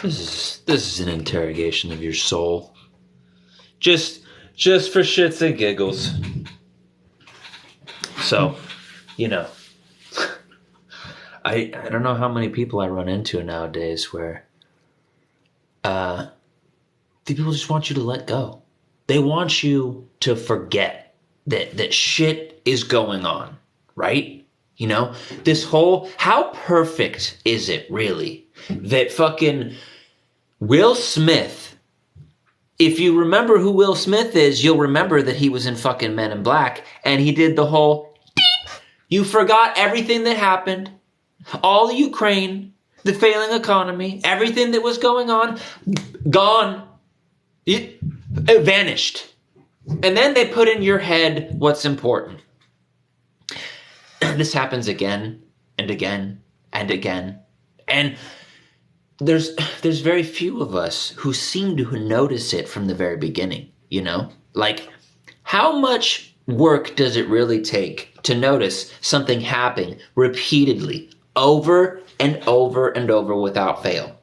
This is an interrogation of your soul. Just for shits and giggles. So, I don't know how many people I run into nowadays where the people just want you to let go. They want you to forget that shit is going on, right? This whole, how perfect is it really that fucking Will Smith, if you remember who Will Smith is, you'll remember that he was in fucking Men in Black and he did the whole beep. You forgot everything that happened, all the Ukraine, the failing economy, everything that was going on, gone. It vanished. And then they put in your head what's important. This happens again and again and again. And there's very few of us who seem to notice it from the very beginning, Like, how much work does it really take to notice something happening repeatedly over and over and over without fail?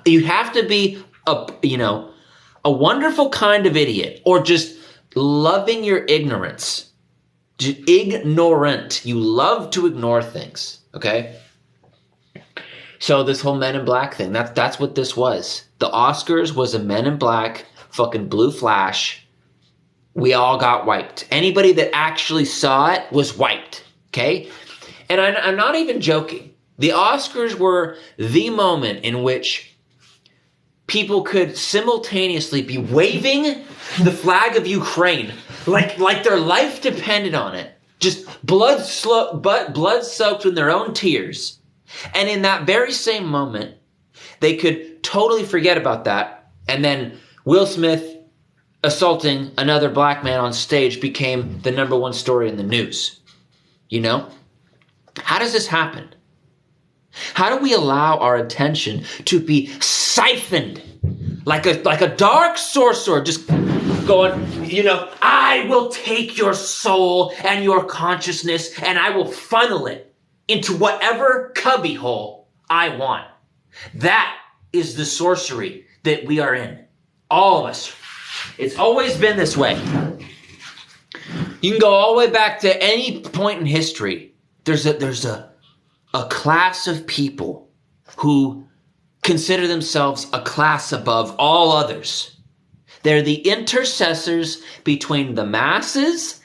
You have to be a wonderful kind of idiot, or just loving your ignorance. Ignorant. You love to ignore things, okay? So this whole Men in Black thing, that's what this was. The Oscars was a Men in Black fucking blue flash. We all got wiped. Anybody that actually saw it was wiped, okay? And I'm not even joking. The Oscars were the moment in which people could simultaneously be waving the flag of Ukraine like their life depended on it. Just blood soaked in their own tears. And in that very same moment, they could totally forget about that. And then Will Smith assaulting another black man on stage became the number one story in the news. How does this happen? How do we allow our attention to be siphoned like a dark sorcerer just going, I will take your soul and your consciousness and I will funnel it into whatever cubbyhole I want. That is the sorcery that we are in. All of us. It's always been this way. You can go all the way back to any point in history. There's a class of people who consider themselves a class above all others. They're the intercessors between the masses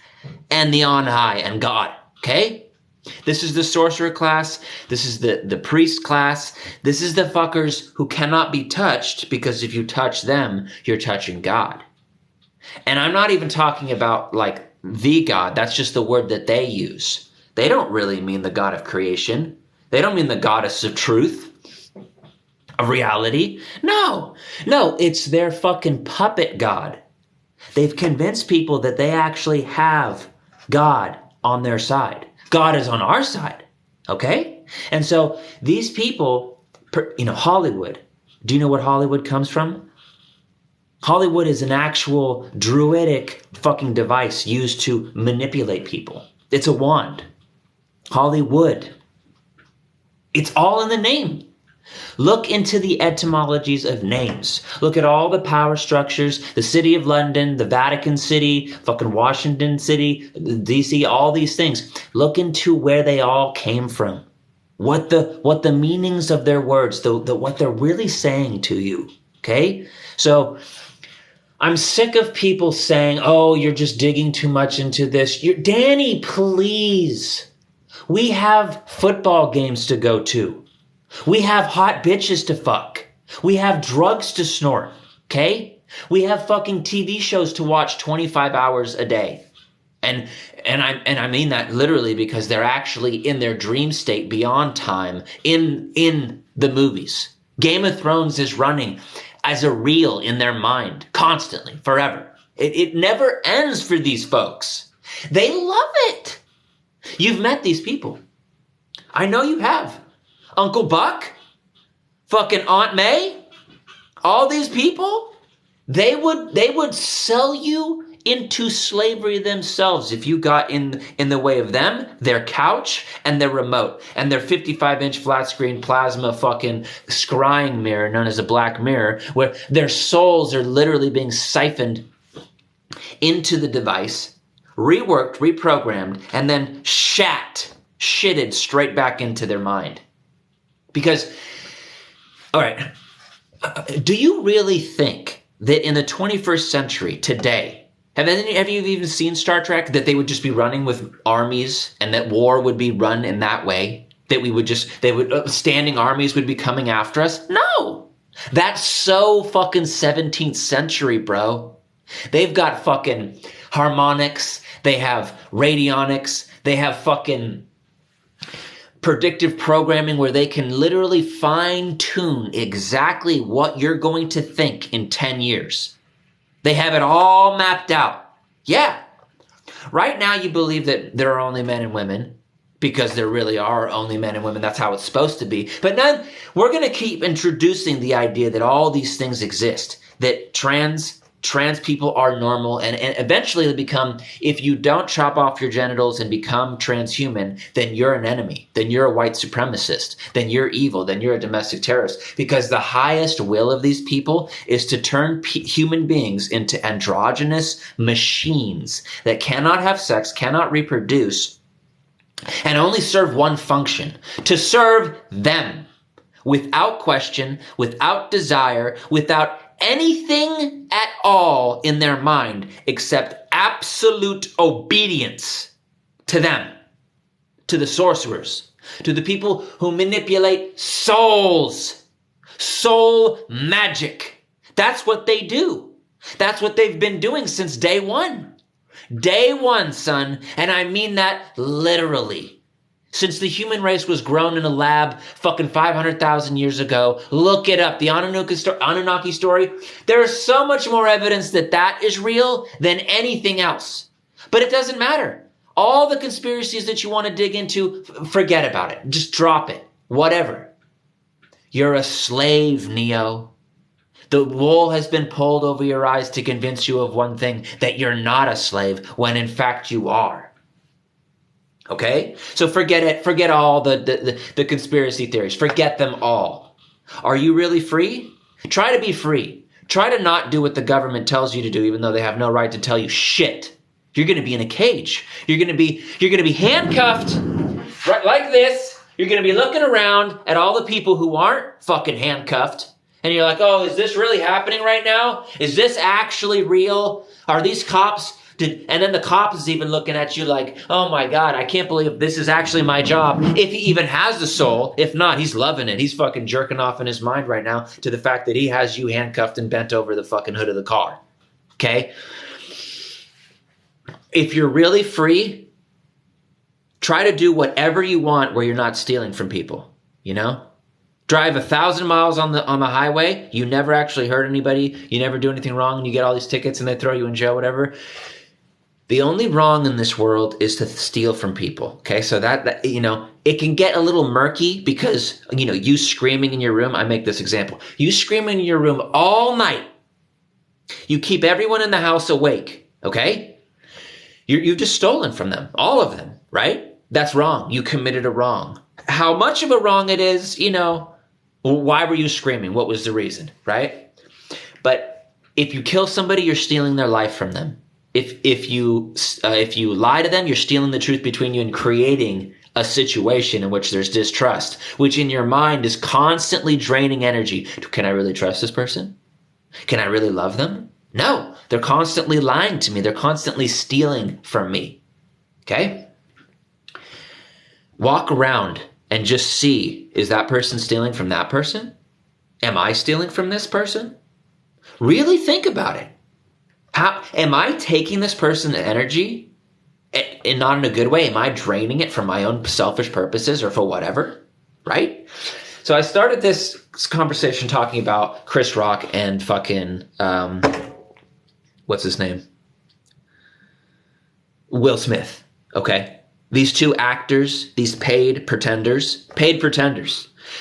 and the on high and God, okay? This is the sorcerer class. This is the priest class. This is the fuckers who cannot be touched, because if you touch them, you're touching God. And I'm not even talking about like the God. That's just the word that they use. They don't really mean the God of creation. They don't mean the goddess of truth, of reality. No, it's their fucking puppet God. They've convinced people that they actually have God on their side. God is on our side, okay? And so these people, Hollywood, do you know what Hollywood comes from? Hollywood is an actual druidic fucking device used to manipulate people. It's a wand. Hollywood. It's all in the name. Look into the etymologies of names. Look at all the power structures, the City of London, the Vatican City, fucking Washington City, DC, all these things. Look into where they all came from. What the meanings of their words, what they're really saying to you. Okay? So I'm sick of people saying, oh, you're just digging too much into this. Danny, please. We have football games to go to. We have hot bitches to fuck. We have drugs to snort, okay? We have fucking TV shows to watch 25 hours a day. And I mean that literally, because they're actually in their dream state beyond time in the movies. Game of Thrones is running as a reel in their mind constantly, forever. It never ends for these folks. They love it. You've met these people. I know you have. Uncle Buck, fucking Aunt May, all these people, they would sell you into slavery themselves if you got in the way of them, their couch, and their remote, and their 55-inch flat screen plasma fucking scrying mirror known as a black mirror, where their souls are literally being siphoned into the device, reworked, reprogrammed, and then shitted straight back into their mind. Because, all right, do you really think that in the 21st century, today, have you even seen Star Trek, that they would just be running with armies and that war would be run in that way? That standing armies would be coming after us? No! That's so fucking 17th century, bro. They've got fucking harmonics, they have radionics, they have fucking predictive programming where they can literally fine-tune exactly what you're going to think in 10 years. They have it all mapped out. Yeah. Right now you believe that there are only men and women because there really are only men and women. That's how it's supposed to be. But then we're going to keep introducing the idea that all these things exist, that trans people are normal, and eventually they become, if you don't chop off your genitals and become transhuman, then you're an enemy, then you're a white supremacist, then you're evil, then you're a domestic terrorist. Because the highest will of these people is to turn human beings into androgynous machines that cannot have sex, cannot reproduce, and only serve one function: to serve them, without question, without desire, without anything at all in their mind except absolute obedience to them, to the sorcerers, to the people who manipulate souls, soul magic. That's what they do. That's what they've been doing since day one. Day one, son, and I mean that literally. Since the human race was grown in a lab fucking 500,000 years ago, look it up. The Anunnaki story, there's so much more evidence that that is real than anything else. But it doesn't matter. All the conspiracies that you want to dig into, forget about it. Just drop it. Whatever. You're a slave, Neo. The wool has been pulled over your eyes to convince you of one thing, that you're not a slave, when in fact you are. Okay? So forget it. Forget all the conspiracy theories. Forget them all. Are you really free? Try to be free. Try to not do what the government tells you to do, even though they have no right to tell you shit. You're going to be in a cage. You're going to be handcuffed right like this. You're going to be looking around at all the people who aren't fucking handcuffed. And you're like, oh, is this really happening right now? Is this actually real? Are these cops... And then the cop is even looking at you like, oh my God, I can't believe this is actually my job. If he even has a soul. If not, he's loving it. He's fucking jerking off in his mind right now to the fact that he has you handcuffed and bent over the fucking hood of the car. Okay? If you're really free, try to do whatever you want where you're not stealing from people, you know? Drive 1,000 miles on the highway. You never actually hurt anybody. You never do anything wrong, and you get all these tickets and they throw you in jail, whatever. The only wrong in this world is to steal from people. Okay, so that it can get a little murky because you screaming in your room. I make this example: you screaming in your room all night. You keep everyone in the house awake. Okay, you've just stolen from them, all of them, right? That's wrong. You committed a wrong. How much of a wrong it is, why were you screaming? What was the reason, right? But if you kill somebody, you're stealing their life from them. If you lie to them, you're stealing the truth between you and creating a situation in which there's distrust, which in your mind is constantly draining energy. Can I really trust this person? Can I really love them? No, they're constantly lying to me. They're constantly stealing from me. Okay? Walk around and just see, is that person stealing from that person? Am I stealing from this person? Really think about it. How am I taking this person's energy and not in a good way? Am I draining it for my own selfish purposes or for whatever? Right? So I started this conversation talking about Chris Rock and fucking, what's his name? Will Smith. Okay. These two actors, these paid pretenders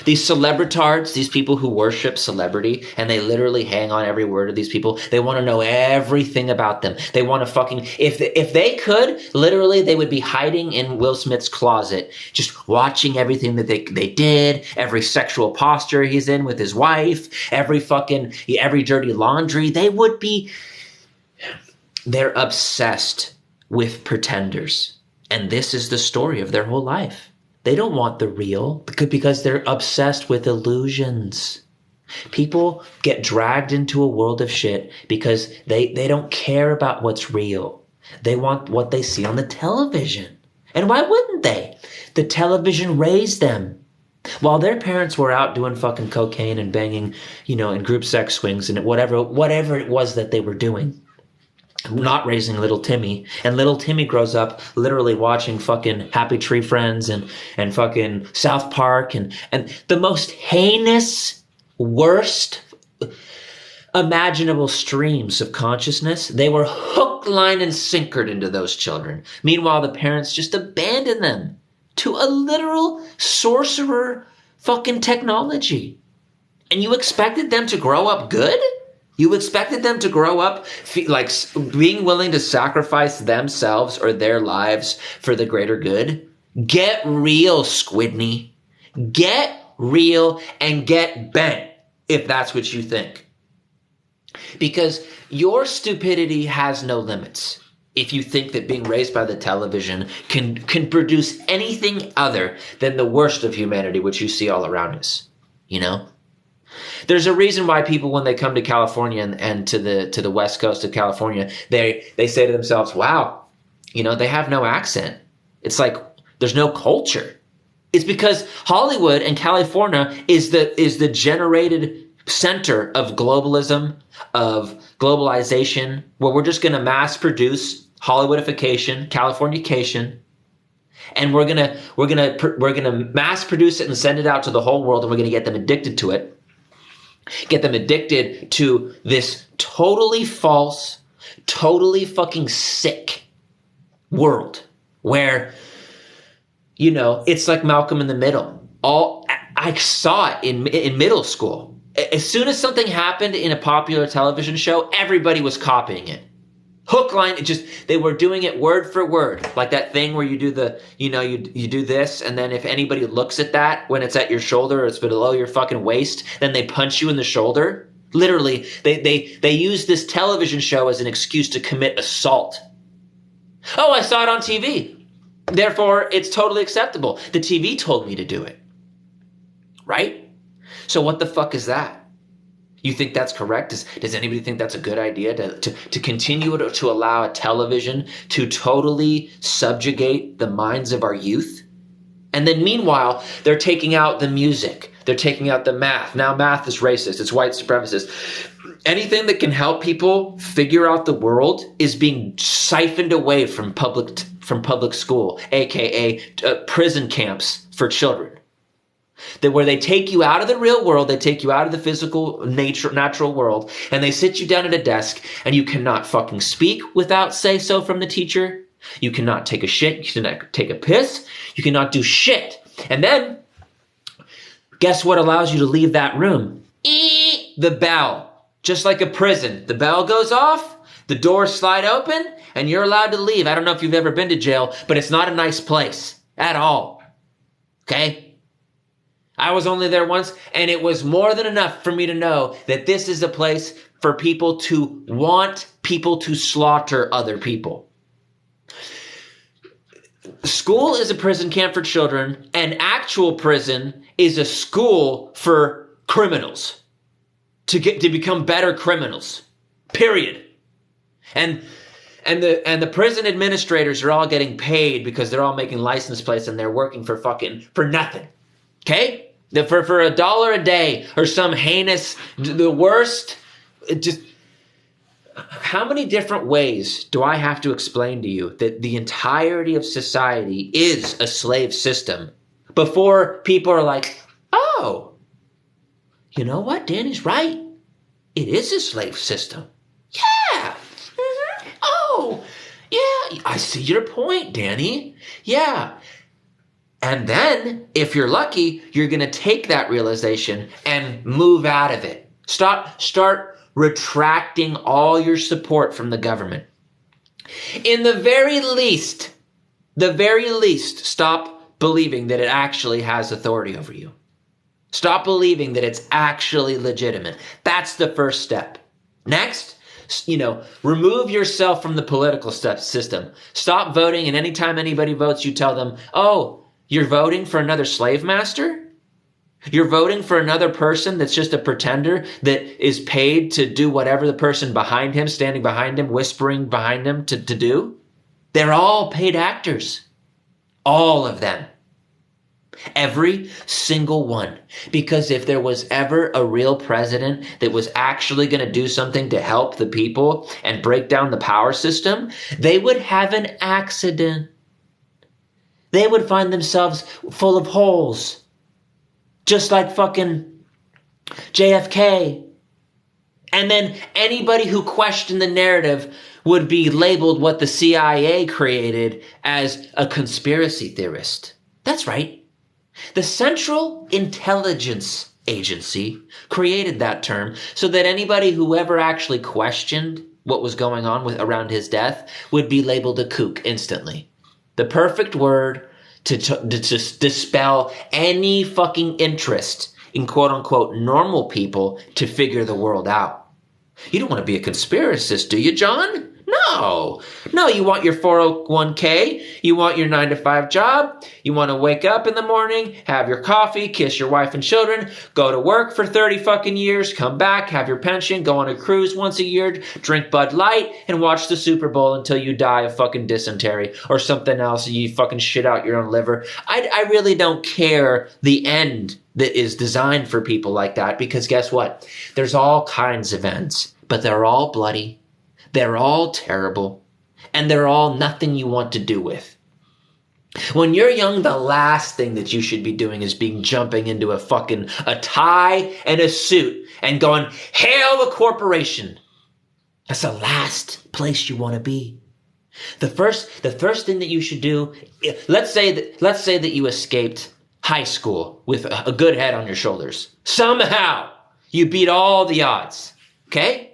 These celebritards, these people who worship celebrity, and they literally hang on every word of these people. They want to know everything about them. They want to fucking, if they could, literally, they would be hiding in Will Smith's closet, just watching everything that they did, every sexual posture he's in with his wife, every dirty laundry. They're obsessed with pretenders. And this is the story of their whole life. They don't want the real because they're obsessed with illusions. People get dragged into a world of shit because they don't care about what's real. They want what they see on the television. And why wouldn't they? The television raised them. While their parents were out doing fucking cocaine and banging, in group sex swings and whatever it was that they were doing. Not raising little Timmy, and little Timmy grows up literally watching fucking Happy Tree Friends and fucking South Park and the most heinous, worst imaginable streams of consciousness. They were hook, line, and sinkered into those children. Meanwhile, the parents just abandoned them to a literal sorcerer fucking technology. And you expected them to grow up good? You expected them to grow up like being willing to sacrifice themselves or their lives for the greater good? Get real, Squidney. Get real and get bent if that's what you think. Because your stupidity has no limits. If you think that being raised by the television can produce anything other than the worst of humanity, which you see all around us, There's a reason why people, when they come to California and to the west coast of California, they say to themselves, wow, they have no accent. It's like there's no culture. It's because Hollywood and California is the generated center of globalism, of globalization, where we're just going to mass produce Hollywoodification, Californication, and we're gonna mass produce it and send it out to the whole world, and we're gonna get them addicted to it. Get them addicted to this totally false, totally fucking sick world where, it's like Malcolm in the Middle. I saw it in middle school. As soon as something happened in a popular television show, everybody was copying it. Hook, line, they were doing it word for word. Like that thing where you do you do this, and then if anybody looks at that when it's at your shoulder or it's below your fucking waist, then they punch you in the shoulder. Literally, they use this television show as an excuse to commit assault. Oh, I saw it on TV. Therefore, it's totally acceptable. The TV told me to do it. Right? So what the fuck is that? You think that's correct? Does anybody think that's a good idea to continue to allow a television to totally subjugate the minds of our youth? And then meanwhile, they're taking out the music. They're taking out the math. Now math is racist. It's white supremacist. Anything that can help people figure out the world is being siphoned away from public school, aka prison camps for children. Where they take you out of the real world, they take you out of the physical natural world, and they sit you down at a desk, and you cannot fucking speak without say-so from the teacher. You cannot take a shit. You cannot take a piss. You cannot do shit. And then, guess what allows you to leave that room? The bell. Just like a prison. The bell goes off, the doors slide open, and you're allowed to leave. I don't know if you've ever been to jail, but it's not a nice place at all. Okay? I was only there once, and it was more than enough for me to know that this is a place for people to want people to slaughter other people. School is a prison camp for children, and actual prison is a school for criminals to become better criminals. Period. And the prison administrators are all getting paid because they're all making license plates and they're working for nothing. Okay? For $1 a day or some heinous, the worst, how many different ways do I have to explain to you that the entirety of society is a slave system before people are like, oh, you know what? Danny's right. It is a slave system. Yeah. Mm-hmm. Oh, yeah. I see your point, Danny. Yeah. And then, if you're lucky, you're going to take that realization and move out of it. Start retracting all your support from the government. In the very least, stop believing that it actually has authority over you. Stop believing that it's actually legitimate. That's the first step. Next, remove yourself from the political system. Stop voting, and anytime anybody votes, you tell them, oh, you're voting for another slave master? You're voting for another person that's just a pretender that is paid to do whatever the person behind him, standing behind him, whispering behind him to do? They're all paid actors. All of them. Every single one. Because if there was ever a real president that was actually going to do something to help the people and break down the power system, they would have an accident. They would find themselves full of holes. Just like fucking JFK. And then anybody who questioned the narrative would be labeled what the CIA created as a conspiracy theorist. That's right. The Central Intelligence Agency created that term so that anybody who ever actually questioned what was going on around his death would be labeled a kook instantly. The perfect word to just dispel any fucking interest in quote unquote normal people to figure the world out. You don't want to be a conspiracist, do you, John? No, you want your 401k, you want your 9-to-5 job, you want to wake up in the morning, have your coffee, kiss your wife and children, go to work for 30 fucking years, come back, have your pension, go on a cruise once a year, drink Bud Light, and watch the Super Bowl until you die of fucking dysentery or something else, you fucking shit out your own liver. I really don't care the end that is designed for people like that, because guess what? There's all kinds of ends, but they're all bloody. They're all terrible, and they're all nothing you want to do with. When you're young, the last thing that you should be doing is jumping into a tie and a suit and going, hail the corporation. That's the last place you want to be. The first thing that you should do, let's say that you escaped high school with a good head on your shoulders. Somehow you beat all the odds, okay?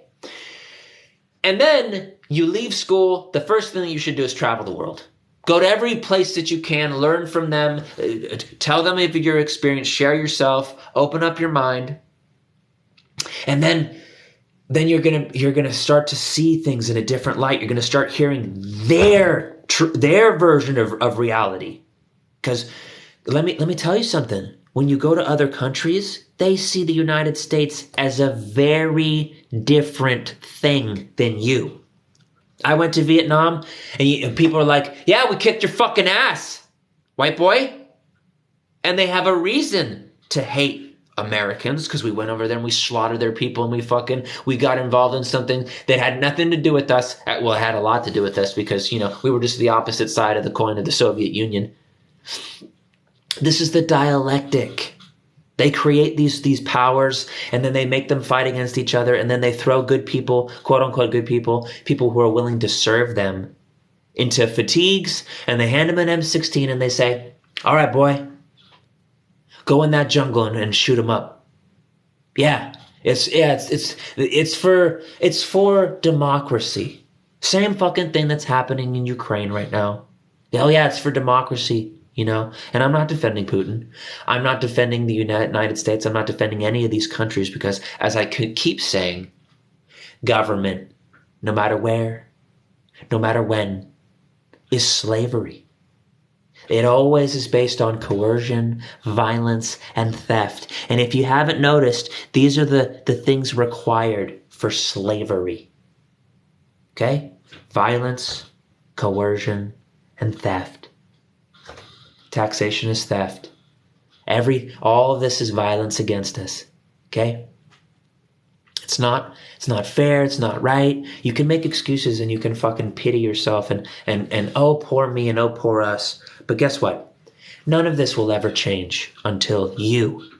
And then you leave school. The first thing that you should do is travel the world. Go to every place that you can, learn from them, tell them of your experience, share yourself, open up your mind. And then you're gonna start to see things in a different light. You're gonna start hearing their version of reality. Because let me tell you something. When you go to other countries, they see the United States as a very different thing than you. I went to Vietnam, and people are like, yeah, we kicked your fucking ass, white boy. And they have a reason to hate Americans because we went over there and we slaughtered their people and we got involved in something that had nothing to do with us. Well, it had a lot to do with us because, we were just the opposite side of the coin of the Soviet Union. This is the dialectic. They create these powers, and then they make them fight against each other, and then they throw good people, quote unquote good people who are willing to serve them, into fatigues, and they hand them an M16 and they say, all right, boy, go in that jungle and shoot them up. Yeah, it's for democracy. Same fucking thing that's happening in Ukraine right now. Oh yeah, it's for democracy. And I'm not defending Putin. I'm not defending the United States. I'm not defending any of these countries because, as I could keep saying, government, no matter where, no matter when, is slavery. It always is based on coercion, violence, and theft. And if you haven't noticed, these are the things required for slavery. Okay? Violence, coercion, and theft. Taxation is theft. All of this is violence against us. Okay? It's not fair, it's not right. You can make excuses and you can fucking pity yourself and oh poor me and oh poor us. But guess what? None of this will ever change until you,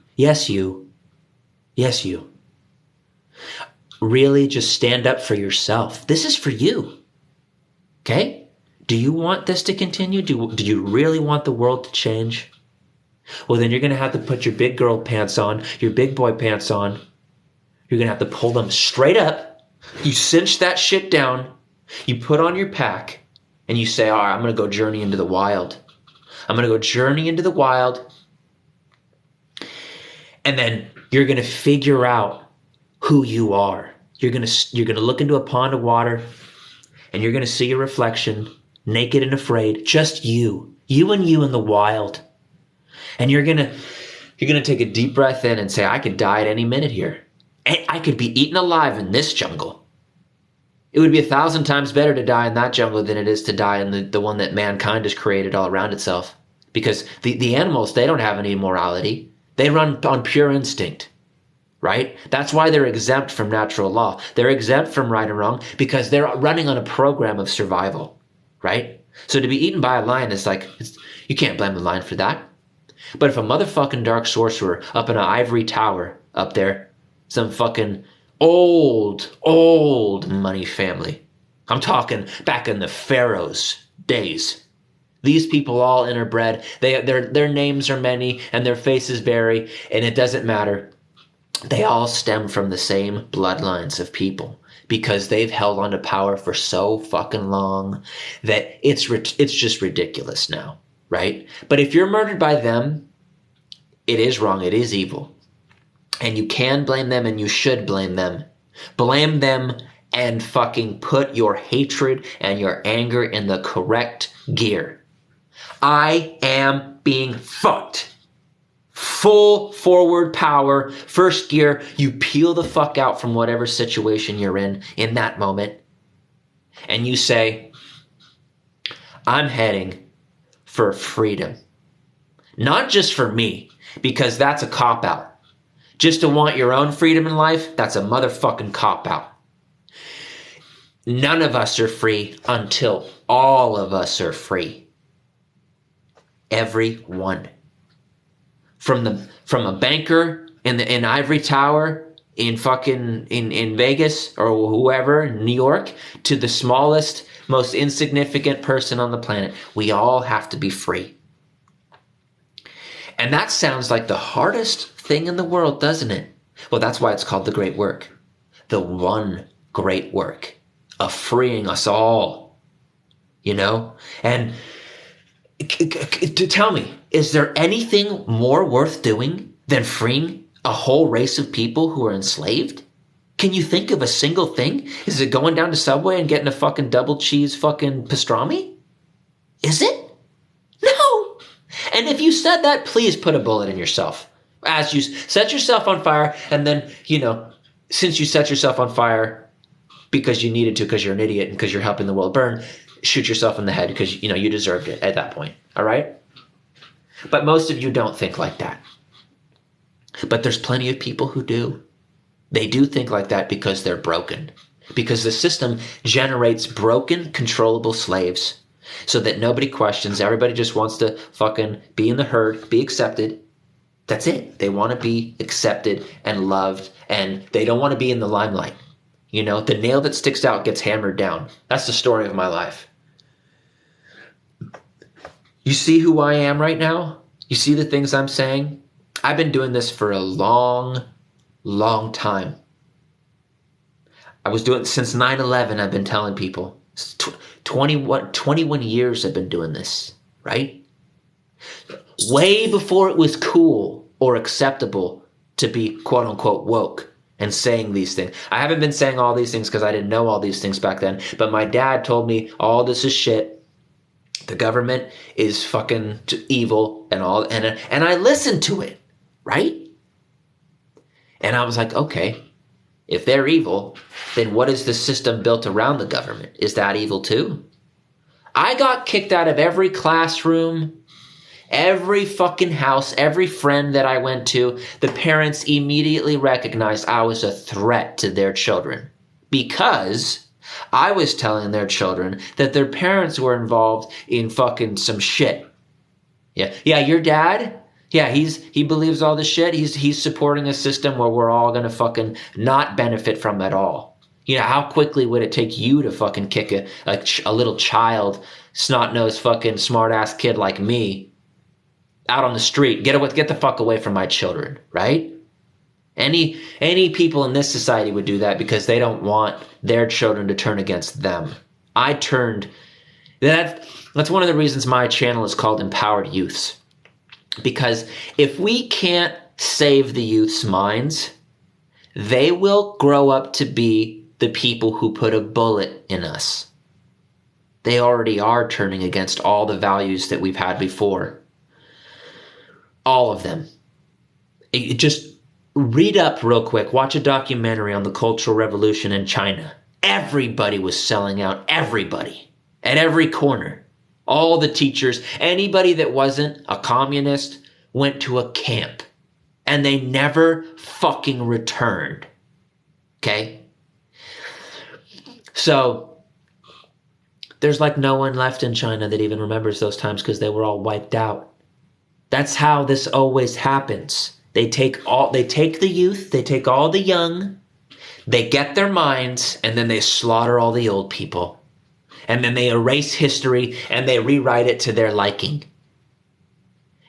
really just stand up for yourself. This is for you. Okay? Do you want this to continue? Do you really want the world to change? Well, then you're going to have to put your big girl pants on, your big boy pants on. You're going to have to pull them straight up. You cinch that shit down. You put on your pack and you say, all right, I'm going to go journey into the wild. I'm going to go journey into the wild. And then you're going to figure out who you are. You're going to look into a pond of water and you're going to see your reflection, naked and afraid, just you and you in the wild. And you're going to take a deep breath in and say, I could die at any minute here. I could be eaten alive in this jungle. It would be 1,000 times better to die in that jungle than it is to die in the one that mankind has created all around itself. Because the animals, they don't have any morality. They run on pure instinct, right? That's why they're exempt from natural law. They're exempt from right and wrong because they're running on a program of survival, right? So to be eaten by a lion is like, you can't blame the lion for that. But if a motherfucking dark sorcerer up in an ivory tower up there, some fucking old money family, I'm talking back in the pharaoh's days, these people all interbred, their names are many and their faces vary, and it doesn't matter. They all stem from the same bloodlines of people because they've held on to power for so fucking long that it's just ridiculous now, right? But if you're murdered by them, it is wrong, it is evil. And you can blame them and you should blame them. Blame them and fucking put your hatred and your anger in the correct gear. I am being fucked. Full forward power, first gear, you peel the fuck out from whatever situation you're in that moment. And you say, I'm heading for freedom. Not just for me, because that's a cop-out. Just to want your own freedom in life, that's a motherfucking cop-out. None of us are free until all of us are free. Everyone. From a banker in Ivory Tower in Vegas or whoever, in New York, to the smallest, most insignificant person on the planet. We all have to be free. And that sounds like the hardest thing in the world, doesn't it? Well, that's why it's called the great work. The one great work of freeing us all, you know? And to tell me, is there anything more worth doing than freeing a whole race of people who are enslaved? Can you think of a single thing? Is it going down to Subway and getting a fucking double cheese fucking pastrami? Is it? No. And if you said that, please put a bullet in yourself. As you set yourself on fire, and then, since you set yourself on fire because you needed to, because you're an idiot and because you're helping the world burn, shoot yourself in the head because, you deserved it at that point. All right? But most of you don't think like that. But there's plenty of people who do. They do think like that because they're broken. Because the system generates broken, controllable slaves so that nobody questions. Everybody just wants to fucking be in the herd, be accepted. That's it. They want to be accepted and loved, and they don't want to be in the limelight. The nail that sticks out gets hammered down. That's the story of my life. You see who I am right now? You see the things I'm saying? I've been doing this for a long, long time. I was doing it since 9/11. I've been telling people. 21 years I've been doing this, right? Way before it was cool or acceptable to be quote unquote woke and saying these things. I haven't been saying all these things because I didn't know all these things back then, but my dad told me all this is shit. The government is fucking evil and all, and I listened to it, right? And I was like, okay, if they're evil, then what is the system built around the government? Is that evil too? I got kicked out of every classroom, every fucking house, every friend that I went to. The parents immediately recognized I was a threat to their children because I was telling their children that their parents were involved in fucking some shit. Yeah, your dad? Yeah, he believes all this shit. He's supporting a system where we're all gonna fucking not benefit from at all. How quickly would it take you to fucking kick a little child, snot-nosed fucking smart-ass kid like me out on the street. Get the fuck away from my children, right? Any people in this society would do that because they don't want their children to turn against them. That's one of the reasons my channel is called Empowered Youths. Because if we can't save the youth's minds, they will grow up to be the people who put a bullet in us. They already are turning against all the values that we've had before. All of them. Just read up real quick. Watch a documentary on the Cultural Revolution in China. Everybody was selling out. Everybody. At every corner. All the teachers. Anybody that wasn't a communist went to a camp. And they never fucking returned. Okay? So, there's like no one left in China that even remembers those times because they were all wiped out. That's how this always happens. They take the youth, they take all the young, they get their minds, and then they slaughter all the old people. And then they erase history and they rewrite it to their liking.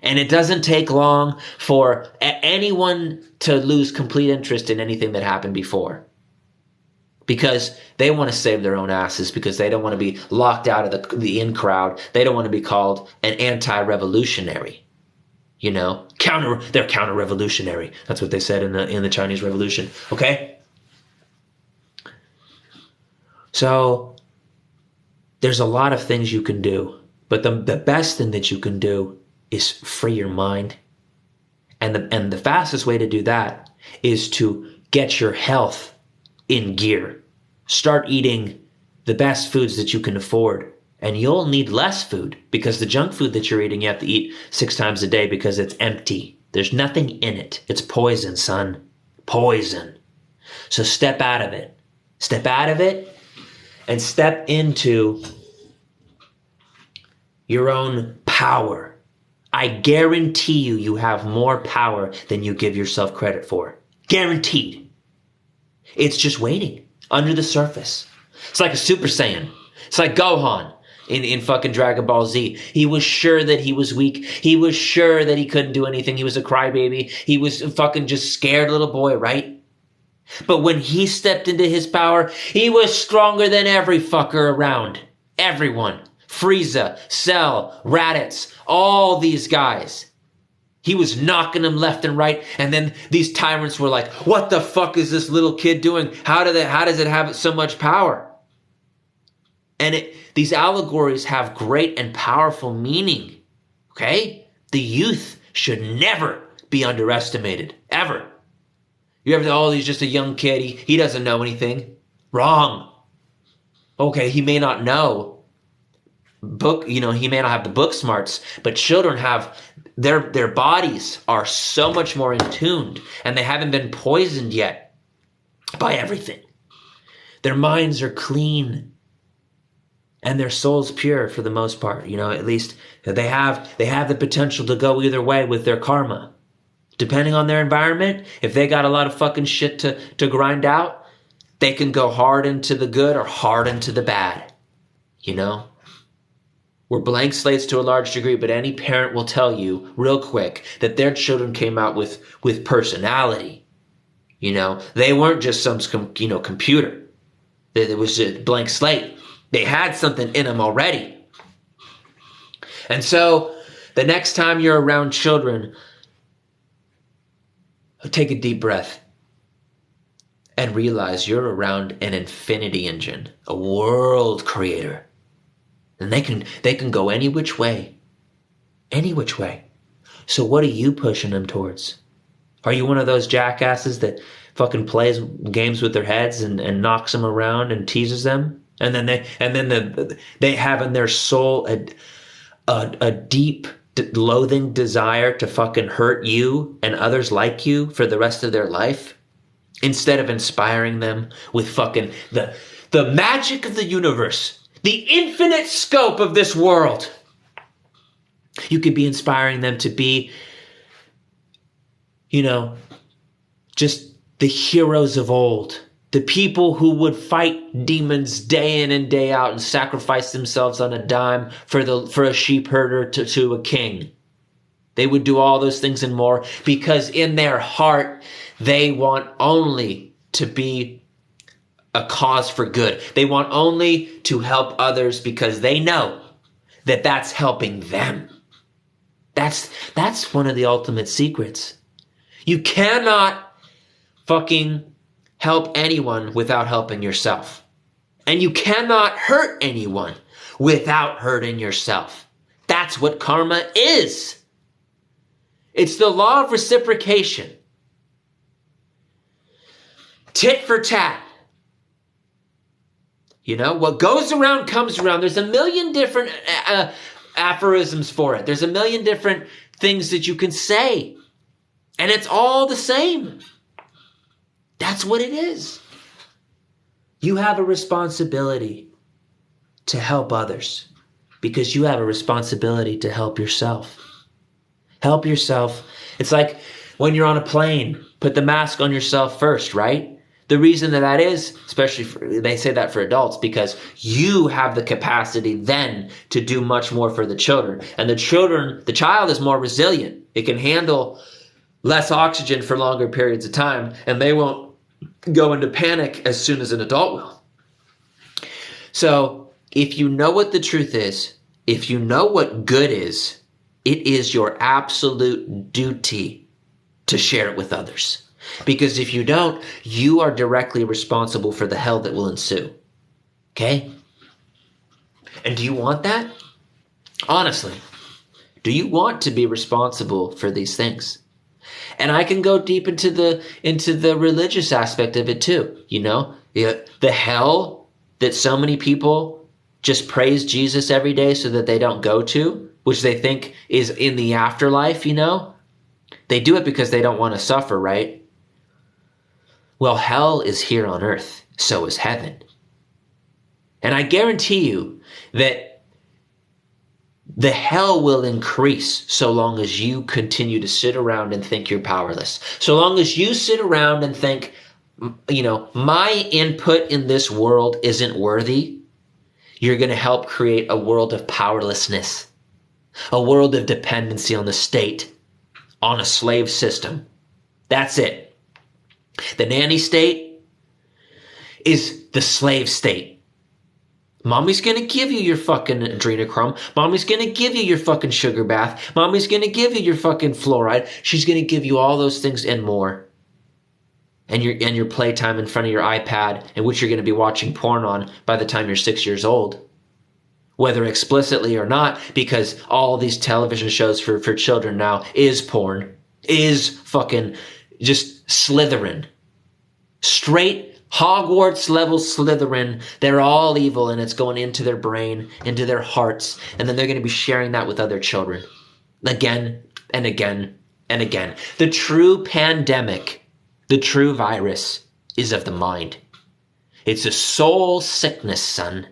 And it doesn't take long for anyone to lose complete interest in anything that happened before. Because they want to save their own asses, because they don't want to be locked out of the in crowd. They don't want to be called an anti-revolutionary. You know, they're counter-revolutionary. That's what they said in the Chinese Revolution. Okay? So, there's a lot of things you can do. But the best thing that you can do is free your mind. And the fastest way to do that is to get your health in gear. Start eating the best foods that you can afford. And you'll need less food because the junk food that you're eating, you have to eat 6 times a day because it's empty. There's nothing in it. It's poison, son. Poison. So step out of it. Step out of it and step into your own power. I guarantee you have more power than you give yourself credit for. Guaranteed. It's just waiting under the surface. It's like a Super Saiyan. It's like Gohan. In fucking Dragon Ball Z. He was sure that he was weak. He was sure that he couldn't do anything. He was a crybaby. He was fucking just scared little boy, right? But when he stepped into his power, he was stronger than every fucker around. Everyone. Frieza, Cell, Raditz, all these guys. He was knocking them left and right. And then these tyrants were like, what the fuck is this little kid doing? How does it have so much power? And these allegories have great and powerful meaning, okay? The youth should never be underestimated, ever. You ever think, he's just a young kid, he doesn't know anything. Wrong. Okay, he may not know. He may not have the book smarts, but children have, their bodies are so much more in tuned, and they haven't been poisoned yet by everything. Their minds are clean. And their soul's pure for the most part. At least they have the potential to go either way with their karma. Depending on their environment, if they got a lot of fucking shit to grind out, they can go hard into the good or hard into the bad. We're blank slates to a large degree, but any parent will tell you real quick that their children came out with personality. They weren't just some computer. It was a blank slate. They had something in them already. And so the next time you're around children, take a deep breath and realize you're around an infinity engine, a world creator. And they can go any which way. Any which way. So what are you pushing them towards? Are you one of those jackasses that fucking plays games with their heads and knocks them around and teases them? And then they have in their soul a deep loathing desire to fucking hurt you and others like you for the rest of their life, instead of inspiring them with fucking the magic of the universe, the infinite scope of this world. You could be inspiring them to be, just the heroes of old. The people who would fight demons day in and day out and sacrifice themselves on a dime for a sheep herder to a king. They would do all those things and more because in their heart, they want only to be a cause for good. They want only to help others because they know that that's helping them. That's one of the ultimate secrets. You cannot fucking help anyone without helping yourself. And you cannot hurt anyone without hurting yourself. That's what karma is. It's the law of reciprocation. Tit for tat. You know, what goes around comes around. There's a million different aphorisms for it. There's a million different things that you can say. And it's all the same. That's what it is. You have a responsibility to help others because you have a responsibility to help yourself. Help yourself. It's like when you're on a plane, put the mask on yourself first, right? The reason that is, especially they say that for adults, because you have the capacity then to do much more for the children. And the child is more resilient. It can handle less oxygen for longer periods of time, and they won't go into panic as soon as an adult will. So if you know what the truth is, if you know what good is, it is your absolute duty to share it with others. Because if you don't, you are directly responsible for the hell that will ensue. Okay? And do you want that? Honestly, do you want to be responsible for these things? And I can go deep into the religious aspect of it too. You know, the hell that so many people just praise Jesus every day so that they don't go to, which they think is in the afterlife, you know? They do it because they don't want to suffer, right? Well, hell is here on earth. So is heaven. And I guarantee you that the hell will increase so long as you continue to sit around and think you're powerless. So long as you sit around and think, you know, my input in this world isn't worthy, you're going to help create a world of powerlessness, a world of dependency on the state, on a slave system. That's it. The nanny state is the slave state. Mommy's going to give you your fucking adrenochrome. Mommy's going to give you your fucking sugar bath. Mommy's going to give you your fucking fluoride. She's going to give you all those things and more. And your playtime in front of your iPad, in which you're going to be watching porn on by the time you're 6 years old. Whether explicitly or not, because all these television shows for children now is porn, is fucking just Slytherin. Straight Hogwarts level Slytherin. They're all evil and it's going into their brain, into their hearts. And then they're going to be sharing that with other children. Again and again and again. The true pandemic, the true virus is of the mind. It's a soul sickness, son.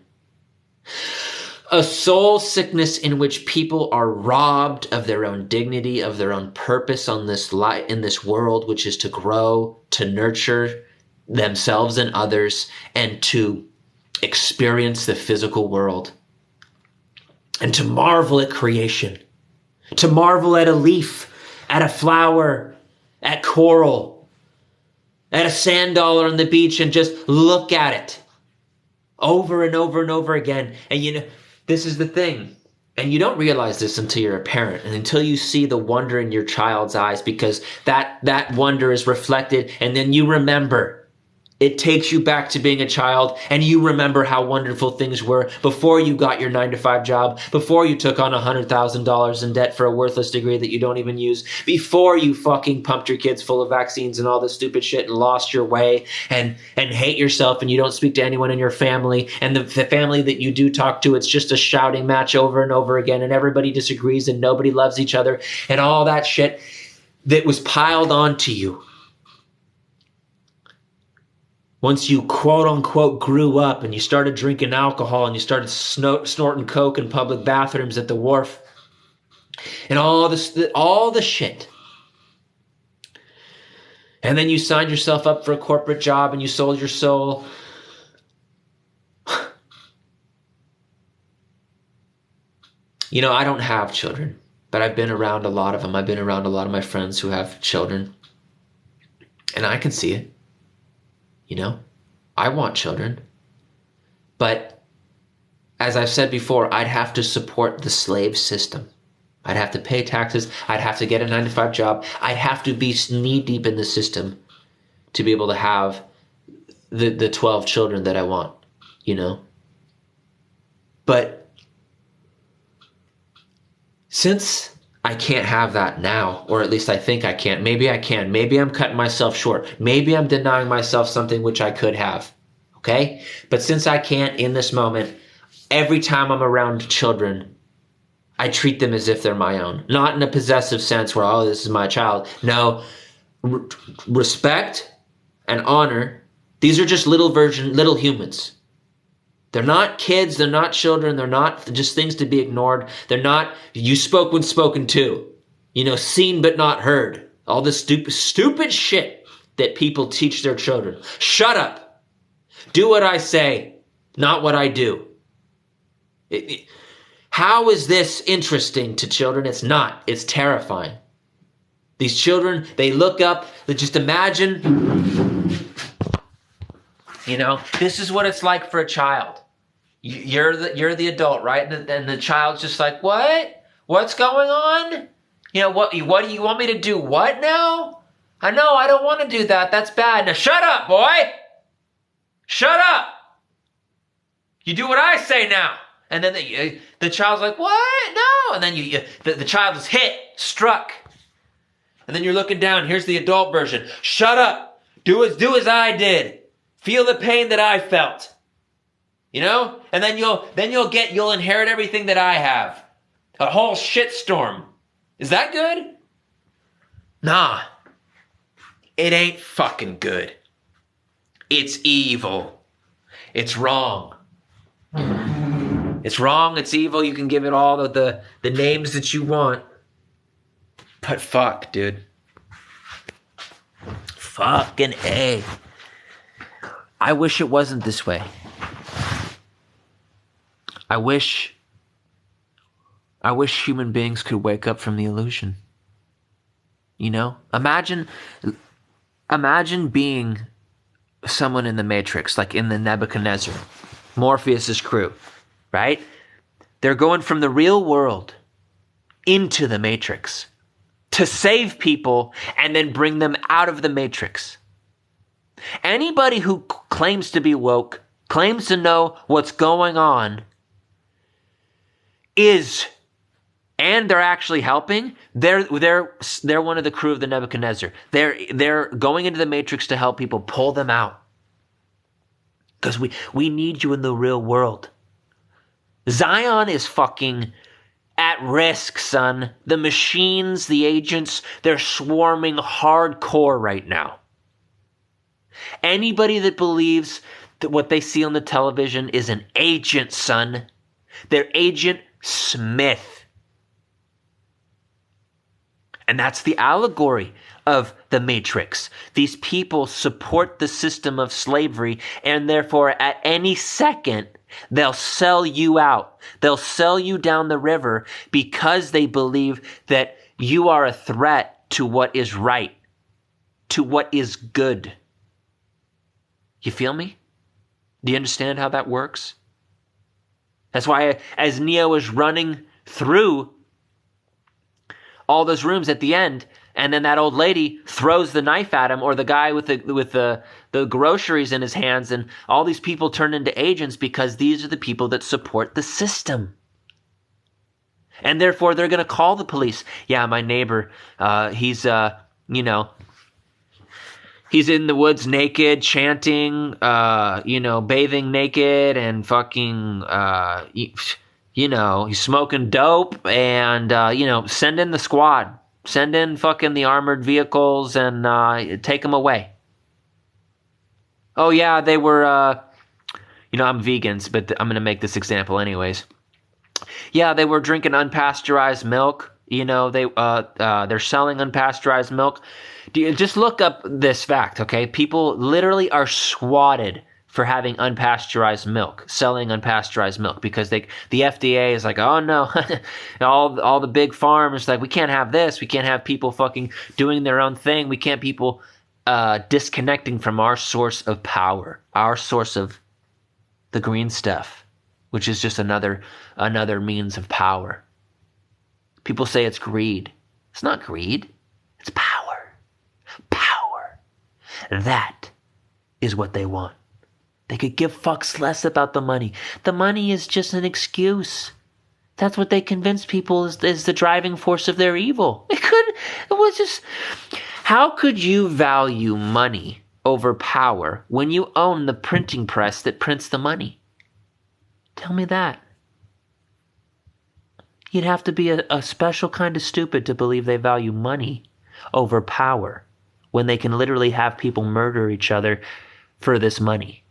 A soul sickness in which people are robbed of their own dignity, of their own purpose on this in this world, which is to grow, to nurture themselves and others, and to experience the physical world. And to marvel at creation. To marvel at a leaf, at a flower, at coral, at a sand dollar on the beach, and just look at it over and over and over again. And you know, this is the thing. And you don't realize this until you're a parent and until you see the wonder in your child's eyes, because that wonder is reflected, and then you remember. It takes you back to being a child, and you remember how wonderful things were before you got your 9-to-5 job, before you took on $100,000 in debt for a worthless degree that you don't even use, before you fucking pumped your kids full of vaccines and all this stupid shit and lost your way and hate yourself, and you don't speak to anyone in your family, and the family that you do talk to, it's just a shouting match over and over again, and everybody disagrees and nobody loves each other, and all that shit that was piled onto you. Once you quote unquote grew up and you started drinking alcohol and you started snorting coke in public bathrooms at the wharf and all the shit. And then you signed yourself up for a corporate job and you sold your soul. You know, I don't have children. but I've been around a lot of them. I've been around a lot of my friends who have children, and I can see it. You know, I want children, but as I've said before, I'd have to support the slave system. I'd have to pay taxes. I'd have to get a 9-to-5 job. I'd have to be knee deep in the system to be able to have the 12 children that I want, you know? But since I can't have that now, or at least I think I can't, maybe I can. Maybe I'm cutting myself short. Maybe I'm denying myself something which I could have, okay? But since I can't in this moment, every time I'm around children, I treat them as if they're my own. Not in a possessive sense where, oh, this is my child. No, respect and honor. These are just little humans. They're not kids. They're not children. They're not just things to be ignored. They're not, you spoke when spoken to. You know, seen but not heard. All this stupid shit that people teach their children. Shut up. Do what I say, not what I do. How is this interesting to children? It's not. It's terrifying. These children, they look up, they just imagine, you know, this is what it's like for a child. You're the adult, right? And the child's just like, what? What's going on? You know, what do you want me to do? What now? I know, I don't want to do that. That's bad. Now shut up, boy. Shut up. You do what I say now. And then the child's like, what? No. And then the child is hit, struck. And then you're looking down. Here's the adult version. Shut up. Do as I did. Feel the pain that I felt. You know? And then you'll inherit everything that I have. A whole shitstorm. Is that good? Nah. It ain't fucking good. It's evil. It's wrong. It's wrong, it's evil, you can give it all the names that you want. But fuck, dude. Fucking A. I wish it wasn't this way. I wish human beings could wake up from the illusion. You know? Imagine being someone in the Matrix, like in the Nebuchadnezzar, Morpheus's crew. Right? They're going from the real world into the Matrix to save people and then bring them out of the Matrix. Anybody who claims to be woke, claims to know what's going on, and they're actually helping, they're one of the crew of the Nebuchadnezzar. They're going into the Matrix to help people pull them out. Because we need you in the real world. Zion is fucking at risk, son. The machines, the agents, they're swarming hardcore right now. Anybody that believes that what they see on the television is an agent, son, they're Agent Smith. And that's the allegory of the Matrix. These people support the system of slavery, and therefore at any second, they'll sell you out. They'll sell you down the river because they believe that you are a threat to what is right, to what is good. You feel me? Do you understand how that works? That's why as Neo is running through all those rooms at the end, and then that old lady throws the knife at him, or the guy with the groceries in his hands, and all these people turn into agents because these are the people that support the system. And therefore, they're going to call the police. Yeah, my neighbor, he's in the woods naked, chanting, bathing naked, and fucking, he's smoking dope, and, send in the squad. Send in fucking the armored vehicles and take them away. Oh, yeah, they were, I'm vegans, but I'm going to make this example anyways. Yeah, they were drinking unpasteurized milk. They're selling unpasteurized milk. Just look up this fact, okay? People literally are swatted for having unpasteurized milk, selling unpasteurized milk, because the FDA is like, oh no, all the big farms like, we can't have this, we can't have people fucking doing their own thing, we can't people disconnecting from our source of power, our source of the green stuff, which is just another means of power. People say it's greed. It's not greed, it's power. Power. That is what they want. They could give fucks less about the money. The money is just an excuse. That's what they convince people is the driving force of their evil. How could you value money over power when you own the printing press that prints the money? Tell me that. You'd have to be a special kind of stupid to believe they value money over power when they can literally have people murder each other for this money.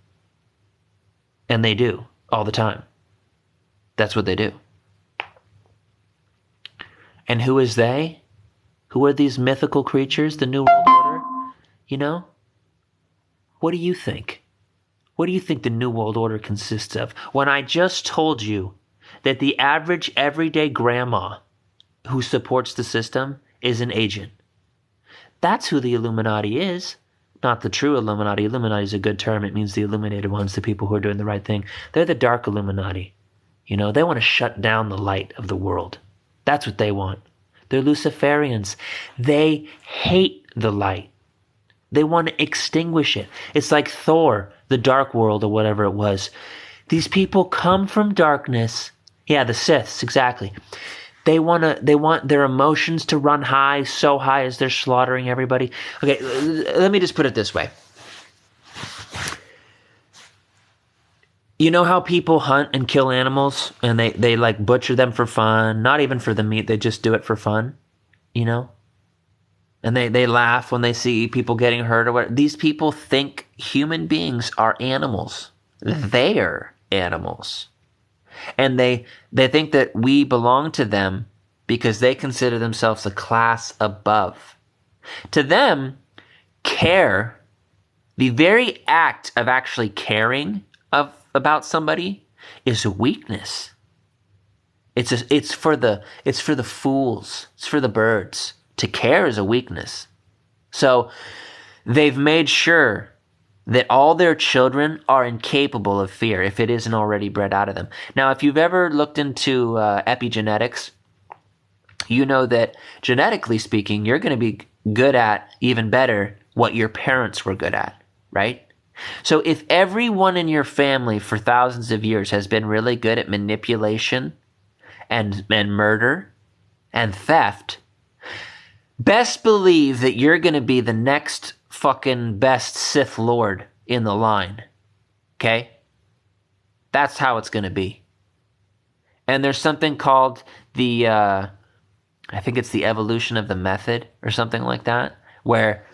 And they do, all the time. That's what they do. And who is they? Who are these mythical creatures, the New World Order? You know? What do you think? What do you think the New World Order consists of? When I just told you that the average everyday grandma who supports the system is an agent. That's who the Illuminati is. Not the true Illuminati. Illuminati is a good term. It means the illuminated ones, the people who are doing the right thing. They're the dark Illuminati. You know, they want to shut down the light of the world. That's what they want. They're Luciferians. They hate the light. They want to extinguish it. It's like Thor, the dark world or whatever it was. These people come from darkness. Yeah, the Siths, exactly. They want their emotions to run high, so high as they're slaughtering everybody. Okay, let me just put it this way. You know how people hunt and kill animals and they like butcher them for fun, not even for the meat, they just do it for fun, you know? And they laugh when they see people getting hurt or what. These people think human beings are animals. They're animals. And they think that we belong to them because they consider themselves a class above. To them, care, the very act of actually caring about somebody, is a weakness. It's for the fools. It's for the birds. To care is a weakness. So they've made sure that all their children are incapable of fear if it isn't already bred out of them. Now, if you've ever looked into epigenetics, you know that genetically speaking, you're going to be good at, even better, what your parents were good at, right? So if everyone in your family for thousands of years has been really good at manipulation and murder and theft, best believe that you're going to be the next fucking best Sith Lord in the line. Okay? That's how it's going to be. And there's something called the, I think it's the evolution of the method or something like that, where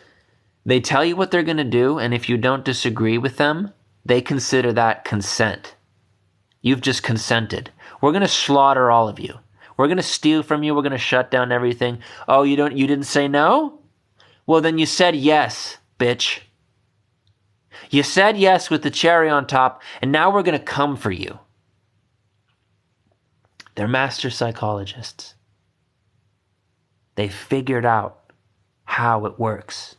they tell you what they're going to do, and if you don't disagree with them, they consider that consent. You've just consented. We're going to slaughter all of you. We're going to steal from you. We're going to shut down everything. Oh, you didn't say no? Well, then you said yes, bitch. You said yes with the cherry on top, and now we're going to come for you. They're master psychologists. They figured out how it works.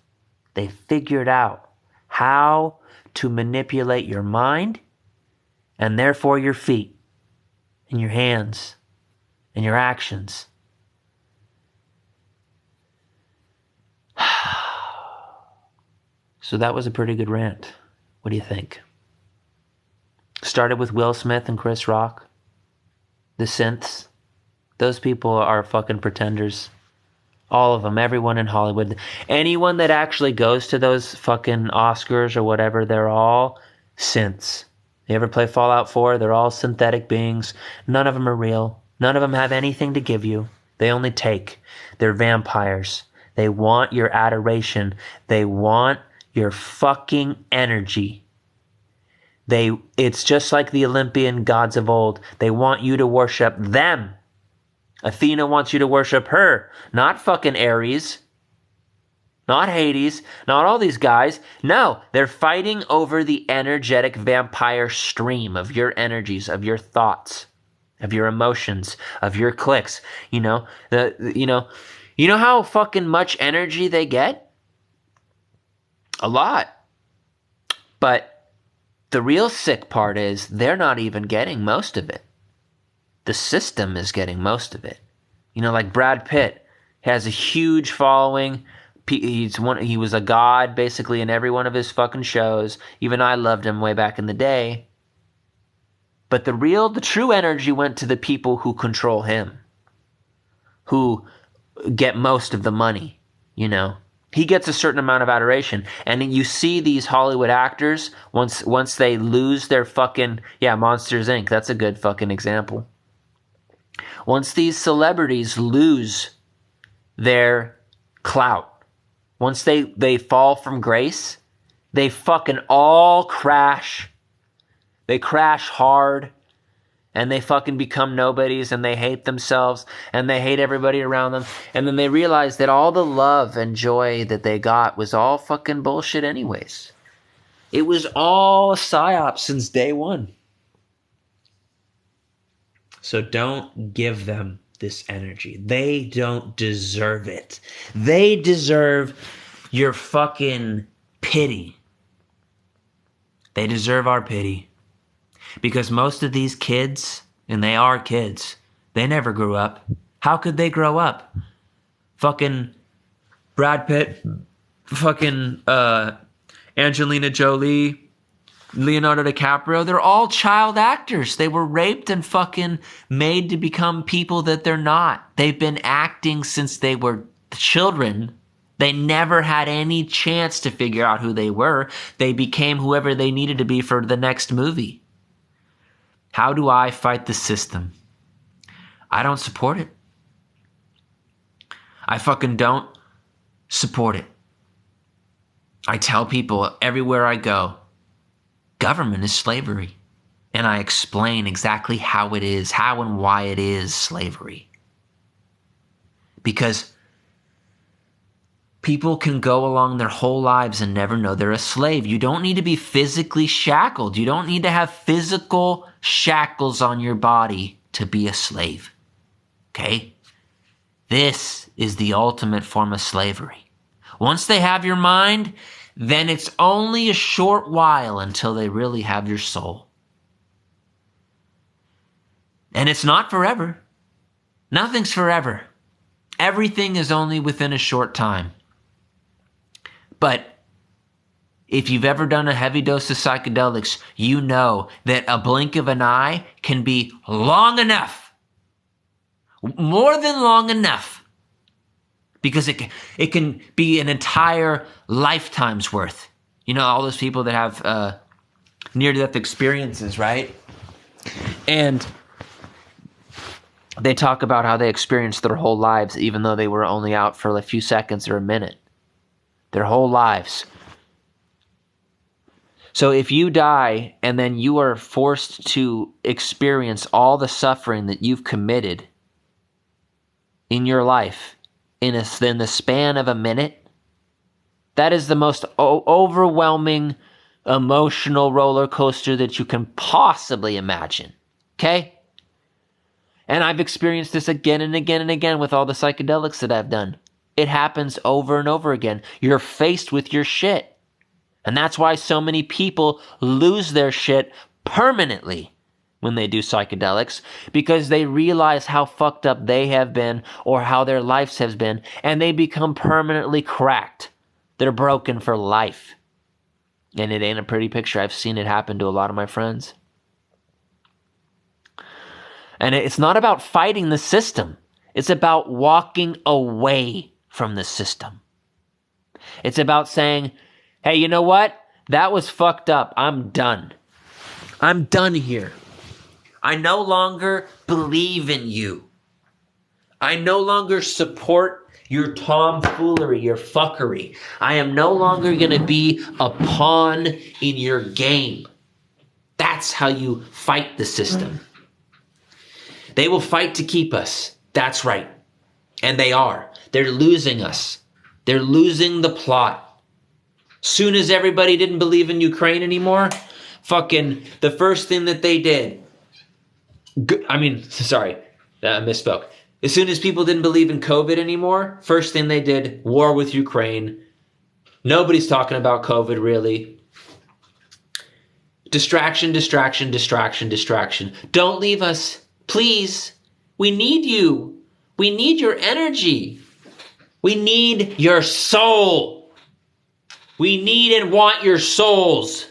They figured out how to manipulate your mind and therefore your feet and your hands and your actions. So that was a pretty good rant. What do you think? Started with Will Smith and Chris Rock. The synths. Those people are fucking pretenders. All of them, everyone in Hollywood. Anyone that actually goes to those fucking Oscars or whatever, they're all synths. You ever play Fallout 4? They're all synthetic beings. None of them are real. None of them have anything to give you. They only take. They're vampires. They want your adoration. They want your fucking energy. It's just like the Olympian gods of old. They want you to worship them. Athena wants you to worship her, not fucking Ares. not Hades, not all these guys. No, they're fighting over the energetic vampire stream of your energies, of your thoughts, of your emotions, of your clicks. You know how fucking much energy they get? A lot. But the real sick part is they're not even getting most of it. The system is getting most of it. Like Brad Pitt has a huge following. He was a god basically in every one of his fucking shows. Even I loved him way back in the day. But the true energy went to the people who control him, who get most of the money, He gets a certain amount of adoration. And you see these Hollywood actors, once they lose their fucking, Monsters, Inc., that's a good fucking example. Once these celebrities lose their clout, once they fall from grace, they fucking all crash. They crash hard, and they fucking become nobodies, and they hate themselves, and they hate everybody around them, and then they realize that all the love and joy that they got was all fucking bullshit anyways. It was all a psyop since day one. So don't give them this energy. They don't deserve it. They deserve your fucking pity. They deserve our pity. Because most of these kids, and they are kids, they never grew up. How could they grow up? Fucking Brad Pitt, fucking Angelina Jolie, Leonardo DiCaprio, they're all child actors. They were raped and fucking made to become people that they're not. They've been acting since they were children. They never had any chance to figure out who they were. They became whoever they needed to be for the next movie. How do I fight the system? I don't support it. I fucking don't support it. I tell people everywhere I go, government is slavery. And I explain exactly how it is, how and why it is slavery. Because people can go along their whole lives and never know they're a slave. You don't need to be physically shackled. You don't need to have physical shackles on your body to be a slave. Okay? This is the ultimate form of slavery. Once they have your mind, then it's only a short while until they really have your soul. And it's not forever. Nothing's forever. Everything is only within a short time. But if you've ever done a heavy dose of psychedelics, you know that a blink of an eye can be long enough. More than long enough. Because it can be an entire lifetime's worth. All those people that have near-death experiences, right? And they talk about how they experienced their whole lives, even though they were only out for a few seconds or a minute. Their whole lives. So if you die and then you are forced to experience all the suffering that you've committed in your life in the span of a minute, that is the most overwhelming emotional roller coaster that you can possibly imagine. Okay? And I've experienced this again and again and again with all the psychedelics that I've done. It happens over and over again. You're faced with your shit. And that's why so many people lose their shit permanently when they do psychedelics, because they realize how fucked up they have been or how their lives have been, and they become permanently cracked. They're broken for life. And it ain't a pretty picture. I've seen it happen to a lot of my friends. And it's not about fighting the system. It's about walking away from the system. It's about saying, hey, you know what? That was fucked up. I'm done. I'm done here. I no longer believe in you. I no longer support your tomfoolery, your fuckery. I am no longer going to be a pawn in your game. That's how you fight the system. They will fight to keep us. That's right. And they are. They're losing us. They're losing the plot. Soon as everybody didn't believe in Ukraine anymore, fucking the first thing that they did, I misspoke. As soon as people didn't believe in COVID anymore, first thing they did, war with Ukraine. Nobody's talking about COVID really. Distraction, distraction, distraction, distraction. Don't leave us, please. We need you. We need your energy. We need your soul. We need and want your souls.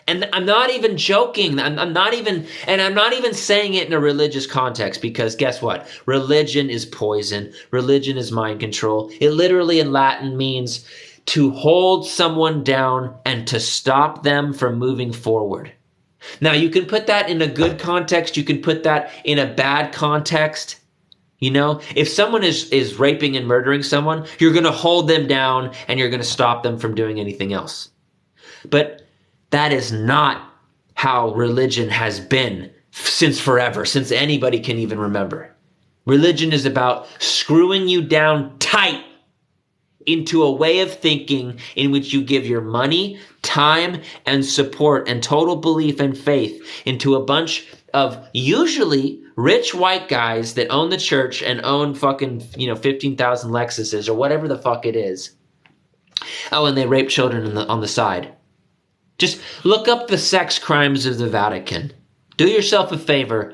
And I'm not even joking. I'm not even saying it in a religious context, because guess what? Religion is poison. Religion is mind control. It literally in Latin means to hold someone down and to stop them from moving forward. Now, you can put that in a good context. You can put that in a bad context. You know, if someone is raping and murdering someone, you're going to hold them down and you're going to stop them from doing anything else. But that is not how religion has been since forever, since anybody can even remember. Religion is about screwing you down tight into a way of thinking in which you give your money, time, and support and total belief and faith into a bunch of usually rich white guys that own the church and own fucking, 15,000 Lexuses or whatever the fuck it is. Oh, and they rape children on the side. Just look up the sex crimes of the Vatican. Do yourself a favor.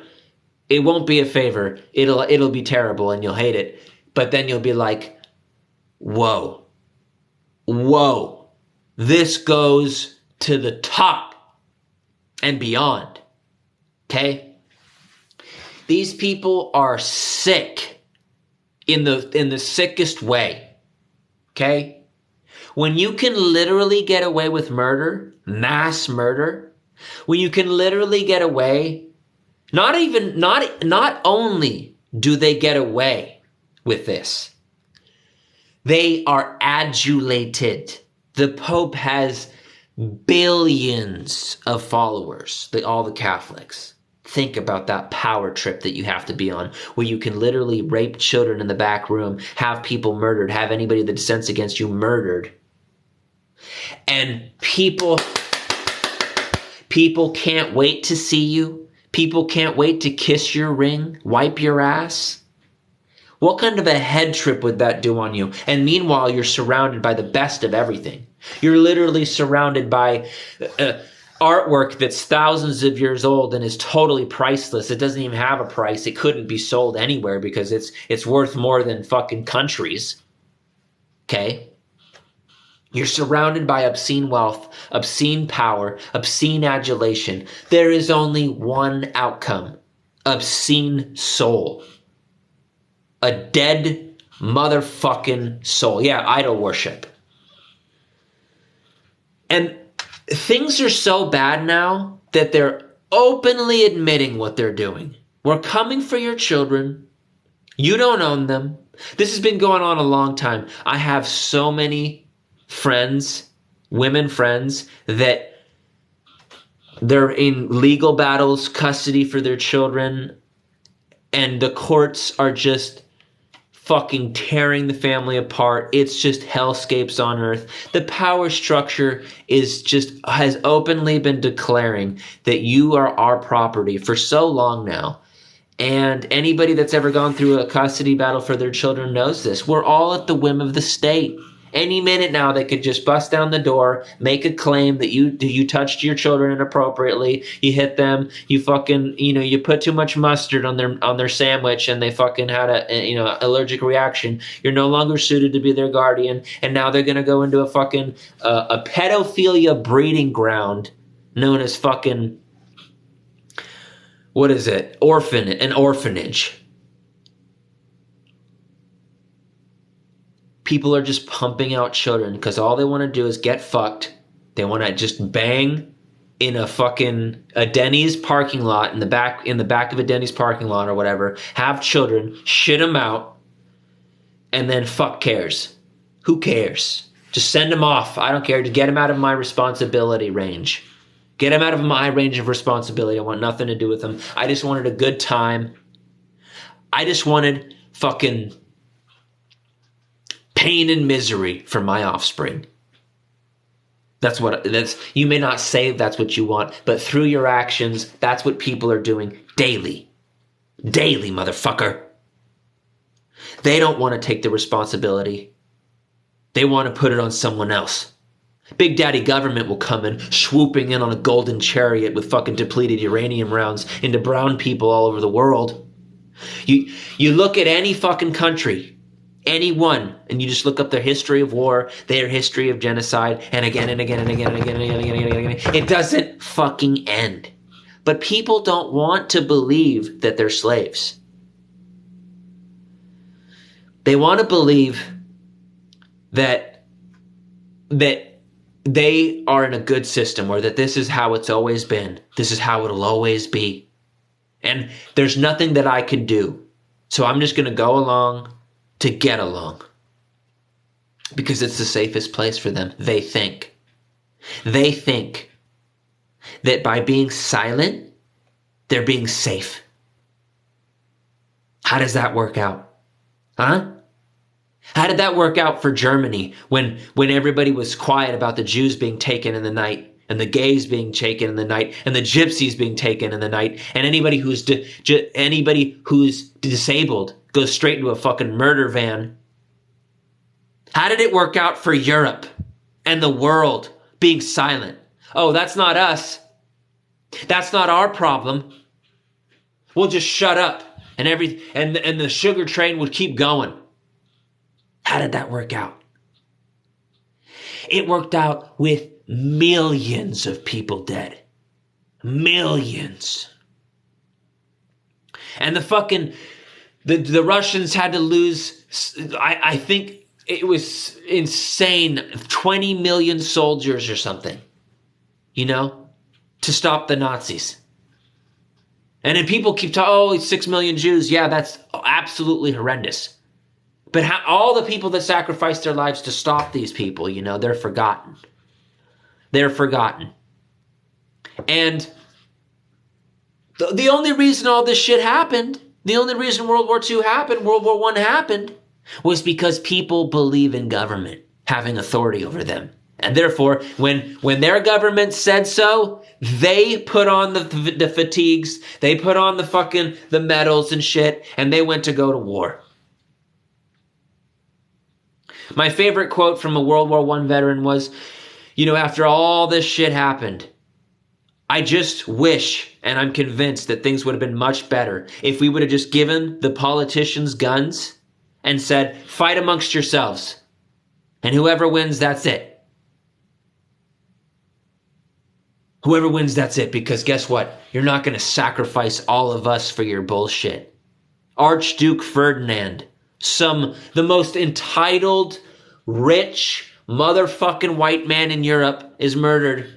It won't be a favor. It'll be terrible and you'll hate it. But then you'll be like, whoa, this goes to the top and beyond. Okay? These people are sick in the sickest way. Okay? When you can literally get away with murder, mass murder, when you can literally get away, not only do they get away with this, they are adulated. The Pope has billions of followers, all the Catholics. Think about that power trip that you have to be on, where you can literally rape children in the back room, have people murdered, have anybody that dissents against you murdered. And people can't wait to see you. People can't wait to kiss your ring, wipe your ass. What kind of a head trip would that do on you? And meanwhile, you're surrounded by the best of everything. You're literally surrounded by artwork that's thousands of years old and is totally priceless. It doesn't even have a price. It couldn't be sold anywhere because it's worth more than fucking countries. Okay? You're surrounded by obscene wealth, obscene power, obscene adulation. There is only one outcome: obscene soul. A dead motherfucking soul. Yeah, idol worship. And things are so bad now that they're openly admitting what they're doing. We're coming for your children. You don't own them. This has been going on a long time. I have so many friends, women friends, that they're in legal battles, custody for their children, and the courts are just fucking tearing the family apart. It's just hellscapes on earth. The power structure has openly been declaring that you are our property for so long now. And anybody that's ever gone through a custody battle for their children knows this. We're all at the whim of the state. Any minute now, they could just bust down the door, make a claim that you touched your children inappropriately, you hit them, you fucking, you put too much mustard on their sandwich and they fucking had a allergic reaction. You're no longer suited to be their guardian, and now they're gonna go into a fucking a pedophilia breeding ground known as fucking, what is it? An orphanage. People are just pumping out children because all they want to do is get fucked. They want to just bang in a Denny's parking lot, in the back of a Denny's parking lot or whatever, have children, shit them out, and then fuck cares. Who cares? Just send them off. I don't care. Just get them out of my responsibility range. Get them out of my range of responsibility. I want nothing to do with them. I just wanted a good time. I just wanted fucking pain and misery for my offspring. You may not say that's what you want, but through your actions, that's what people are doing daily. Daily, motherfucker. They don't want to take the responsibility. They want to put it on someone else. Big Daddy government will come in, swooping in on a golden chariot with fucking depleted uranium rounds into brown people all over the world. You look at any fucking country, anyone, and you just look up their history of war, their history of genocide, and again and again and again and again and again and again and again. It doesn't fucking end. But people don't want to believe that they're slaves. They want to believe that they are in a good system, or that this is how it's always been. This is how it'll always be. And there's nothing that I can do. So I'm just going to go along to get along. Because it's the safest place for them, they think. They think that by being silent, they're being safe. How does that work out? Huh? How did that work out for Germany when everybody was quiet about the Jews being taken in the night, and the gays being taken in the night, and the gypsies being taken in the night, and anybody who's disabled goes straight into a fucking murder van? How did it work out for Europe and the world being silent? Oh, that's not us. That's not our problem. We'll just shut up, and the sugar train would keep going. How did that work out? It worked out with millions of people dead. Millions. And the Russians had to lose, I think it was insane, 20 million soldiers or something, to stop the Nazis. And then people keep talking, 6 million Jews. Yeah, that's absolutely horrendous. But all the people that sacrificed their lives to stop these people, they're forgotten. They're forgotten. And the only reason all this shit happened, the only reason World War II happened, World War I happened, was because people believe in government having authority over them. And therefore, when their government said so, they put on the fatigues, they put on the medals and shit, and they went to go to war. My favorite quote from a World War I veteran was, after all this shit happened, I just wish, and I'm convinced that things would have been much better if we would have just given the politicians guns and said, fight amongst yourselves. And whoever wins, that's it. Whoever wins, that's it. Because guess what? You're not going to sacrifice all of us for your bullshit. Archduke Ferdinand, the most entitled, rich, motherfucking white man in Europe, is murdered.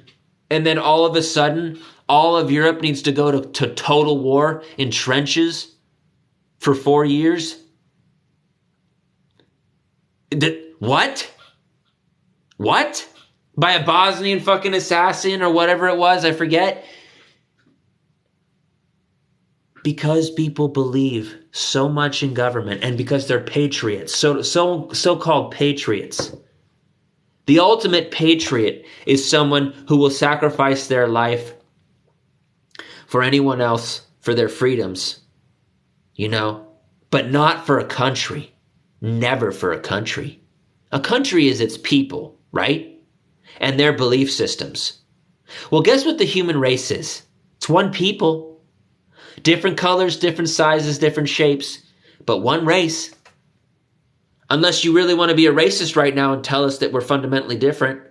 And then all of a sudden, all of Europe needs to go to total war in trenches for 4 years. What? What? By a Bosnian fucking assassin or whatever it was, I forget. Because people believe so much in government, and because they're patriots, so-called patriots. The ultimate patriot is someone who will sacrifice their life for anyone else, for their freedoms, but not for a country. Never for a country. A country is its people, right? And their belief systems. Well, guess what the human race is? It's one people. Different colors, different sizes, different shapes, but one race. Unless you really want to be a racist right now and tell us that we're fundamentally different.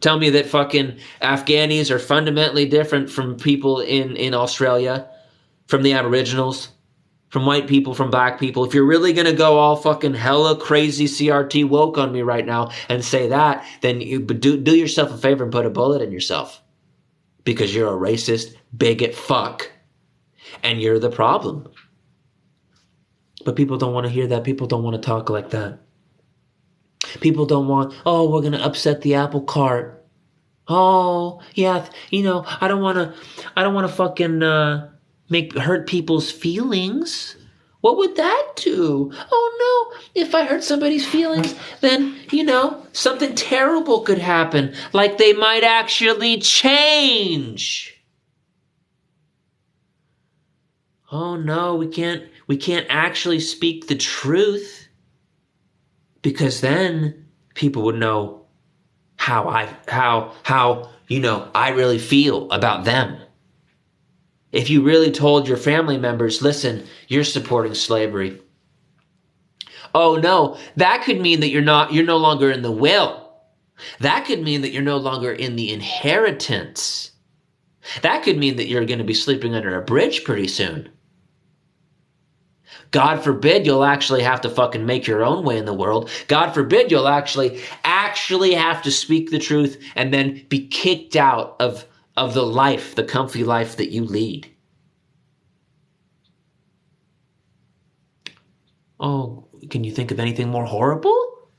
Tell me that fucking Afghanis are fundamentally different from people in Australia, from the Aboriginals, from white people, from black people. If you're really going to go all fucking hella crazy CRT woke on me right now and say that, then you do yourself a favor and put a bullet in yourself. Because you're a racist, bigot fuck. And you're the problem. But people don't want to hear that. People don't want to talk like that. People don't want, we're going to upset the apple cart. Oh, yeah, I don't want to fucking hurt people's feelings. What would that do? Oh no, if I hurt somebody's feelings, then, something terrible could happen. Like they might actually change. Oh no, we can't actually speak the truth. Because then people would know how I really feel about them. If you really told your family members, listen, you're supporting slavery. Oh no, that could mean that you're no longer in the will. That could mean that you're no longer in the inheritance. That could mean that you're going to be sleeping under a bridge pretty soon. God forbid you'll actually have to fucking make your own way in the world. God forbid you'll actually have to speak the truth and then be kicked out of the life, the comfy life that you lead. Oh, can you think of anything more horrible?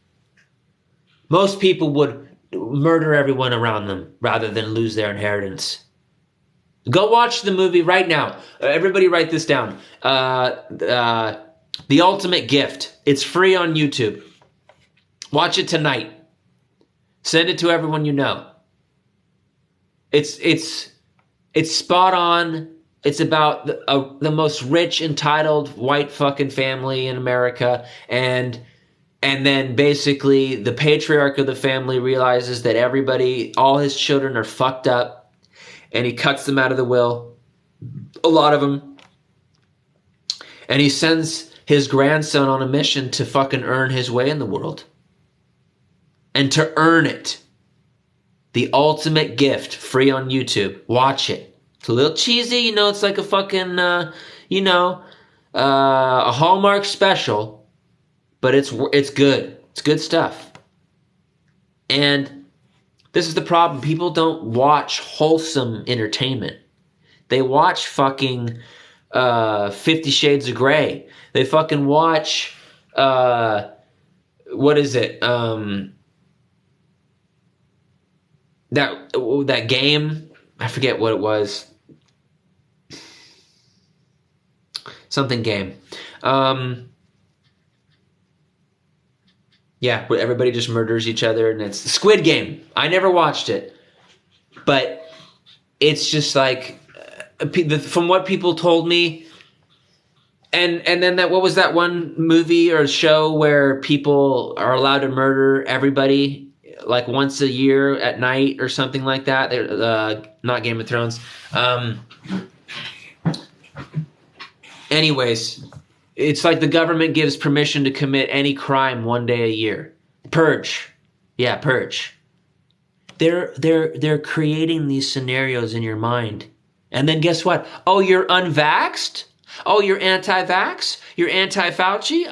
Most people would murder everyone around them rather than lose their inheritance. Go watch the movie right now. Everybody write this down. The Ultimate Gift. It's free on YouTube. Watch it tonight. Send it to everyone you know. It's spot on. It's about the most rich, entitled white fucking family in America, and then basically the patriarch of the family realizes that all his children are fucked up, and he cuts them out of the will, a lot of them, and he sends his grandson on a mission to fucking earn his way in the world, and to earn it. The Ultimate Gift, free on YouTube. Watch it. It's a little cheesy, it's like a fucking, a Hallmark special, but it's good. It's good stuff. And this is the problem. People don't watch wholesome entertainment. They watch fucking 50 Shades of Grey. They fucking watch, what is it? That game, I forget what it was. Something game. Yeah, where everybody just murders each other, and it's Squid Game. I never watched it, but it's just like, from what people told me, and then what was that one movie or show where people are allowed to murder everybody like once a year at night or something like that? Not Game of Thrones. Anyways, it's like the government gives permission to commit any crime one day a year. Purge. Yeah, purge. They're creating these scenarios in your mind. And then guess what? Oh, you're unvaxxed? Oh, you're anti-vax? You're anti-Fauci?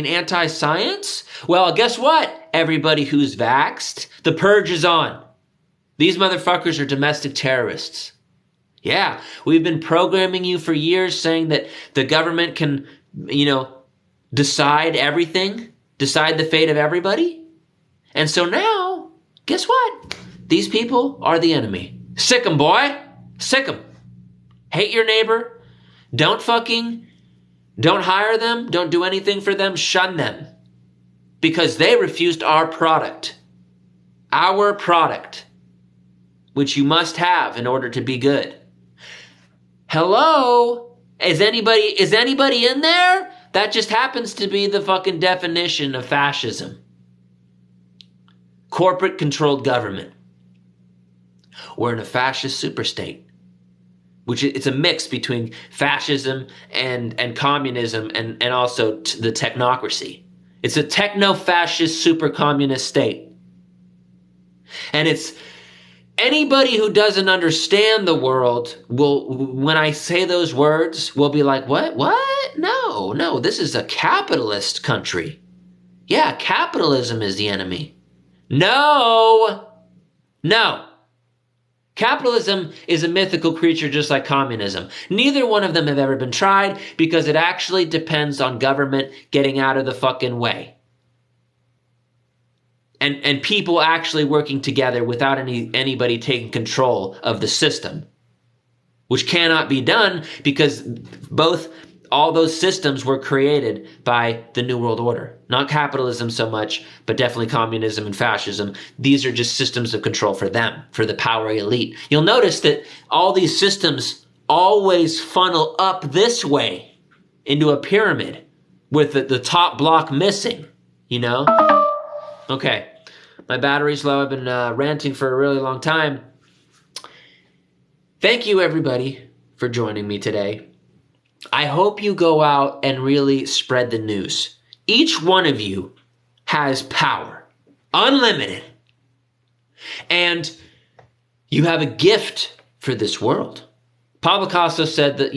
Anti-science? Well, guess what? Everybody who's vaxxed, the purge is on. These motherfuckers are domestic terrorists. Yeah, we've been programming you for years saying that the government can, decide everything, decide the fate of everybody. And so now, guess what? These people are the enemy. Sick 'em, boy. Sick 'em. Hate your neighbor. Don't hire them. Don't do anything for them. Shun them. Because they refused our product. Our product. Which you must have in order to be good. Hello? Is anybody in there? That just happens to be the fucking definition of fascism. Corporate controlled government. We're in a fascist superstate. Which it's a mix between fascism and communism and also the technocracy. It's a techno-fascist super communist state. And it's anybody who doesn't understand the world will, when I say those words, will be like, what? No, this is a capitalist country. Yeah, capitalism is the enemy. No. Capitalism is a mythical creature just like communism. Neither one of them have ever been tried because it actually depends on government getting out of the fucking way. And people actually working together without anybody taking control of the system. Which cannot be done because both all those systems were created by the New World Order. Not capitalism so much, but definitely communism and fascism. These are just systems of control for them, for the power elite. You'll notice that all these systems always funnel up this way into a pyramid with the top block missing, you know? Okay, my battery's low. I've been ranting for a really long time. Thank you, everybody, for joining me today. I hope you go out and really spread the news. Each one of you has power, unlimited. And you have a gift for this world. Pablo Picasso said that,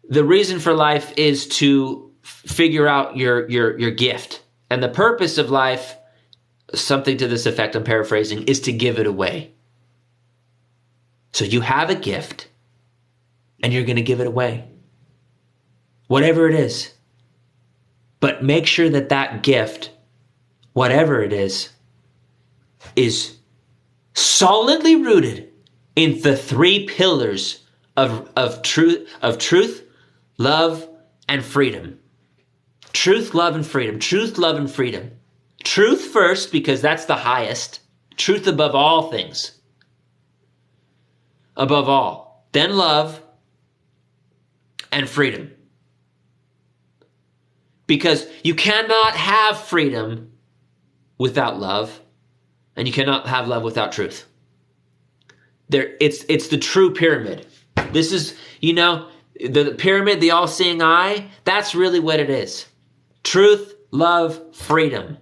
the reason for life is to figure out your gift. And the purpose of life, something to this effect, I'm paraphrasing, is to give it away. So you have a gift, and you're going to give it away. Whatever it is. But make sure that that gift, whatever it is solidly rooted in the three pillars of truth, love, and freedom. Truth, love, and freedom. Truth, love, and freedom. Truth first, because that's the highest. Truth above all things. Above all. Then love and freedom. Because you cannot have freedom without love, and you cannot have love without truth. It's the true pyramid. This is, the pyramid, the all-seeing eye, that's really what it is. Truth, love, freedom.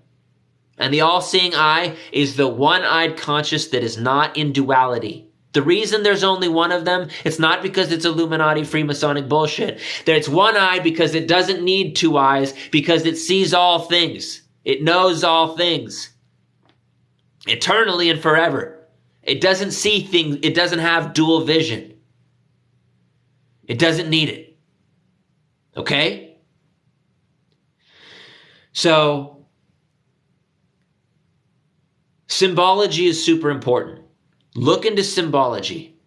And the all-seeing eye is the one-eyed conscious that is not in duality. The reason there's only one of them, it's not because it's Illuminati Freemasonic bullshit. It's one eye because it doesn't need two eyes, because it sees all things. It knows all things. Eternally and forever. It doesn't see things. It doesn't have dual vision. It doesn't need it. Okay? So, symbology is super important. Look into symbology.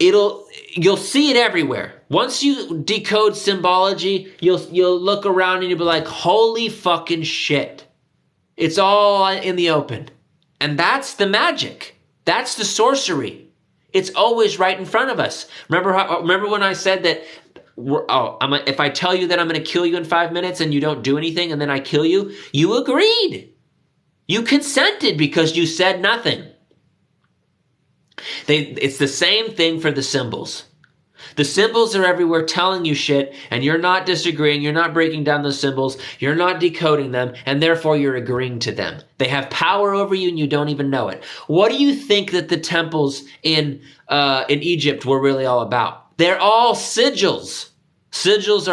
You'll see it everywhere. Once you decode symbology, you'll look around and you'll be like, holy fucking shit. It's all in the open. And that's the magic. That's the sorcery. It's always right in front of us. Remember when I said that, if I tell you that I'm going to kill you in 5 minutes and you don't do anything and then I kill you, you agreed. You consented because you said nothing. It's the same thing for the symbols. The symbols are everywhere telling you shit, and you're not disagreeing, you're not breaking down those symbols, you're not decoding them, and therefore you're agreeing to them. They have power over you and you don't even know it. What do you think that the temples in Egypt were really all about? They're all sigils. Sigils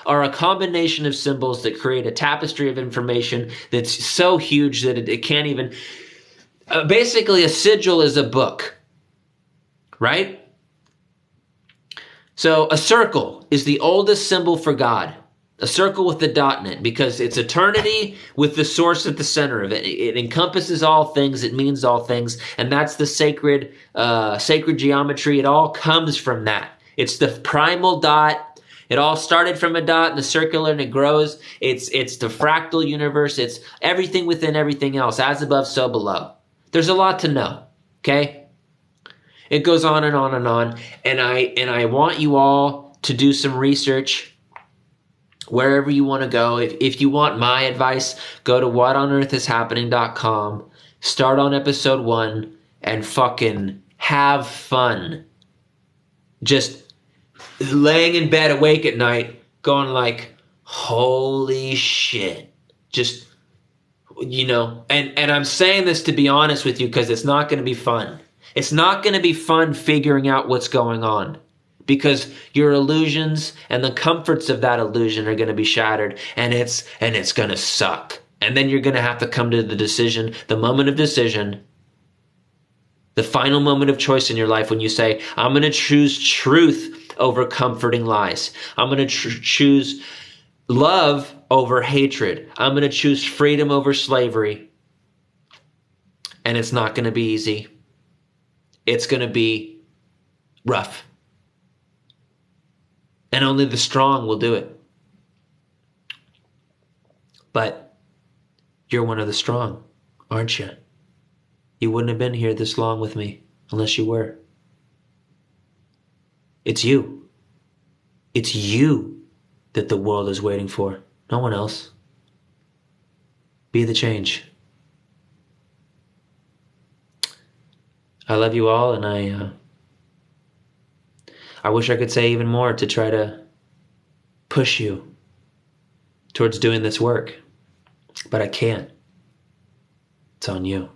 are a combination of symbols that create a tapestry of information that's so huge that it can't even... basically, a sigil is a book, right? So a circle is the oldest symbol for God. A circle with the dot in it, because it's eternity with the source at the center of it. It encompasses all things. It means all things. And that's the sacred geometry. It all comes from that. It's the primal dot. It all started from a dot and the circular, and it grows. It's the fractal universe. It's everything within everything else, as above, so below. There's a lot to know, okay? It goes on and on and on. And I want you all to do some research wherever you want to go. If you want my advice, go to whatonearthishappening.com. Start on episode 1 and fucking have fun. Just laying in bed awake at night going like, holy shit. Just, and I'm saying this to be honest with you, because it's not going to be fun. It's not going to be fun figuring out what's going on, because your illusions and the comforts of that illusion are going to be shattered, and it's going to suck. And then you're going to have to come to the decision, the moment of decision, the final moment of choice in your life, when you say, I'm going to choose truth over comforting lies. I'm going to choose love over hatred. I'm going to choose freedom over slavery. And it's not going to be easy. It's going to be rough. And only the strong will do it. But you're one of the strong, aren't you? You wouldn't have been here this long with me unless you were. It's you. It's you that the world is waiting for. No one else. Be the change. I love you all, and I wish I could say even more to try to push you towards doing this work, but I can't. It's on you.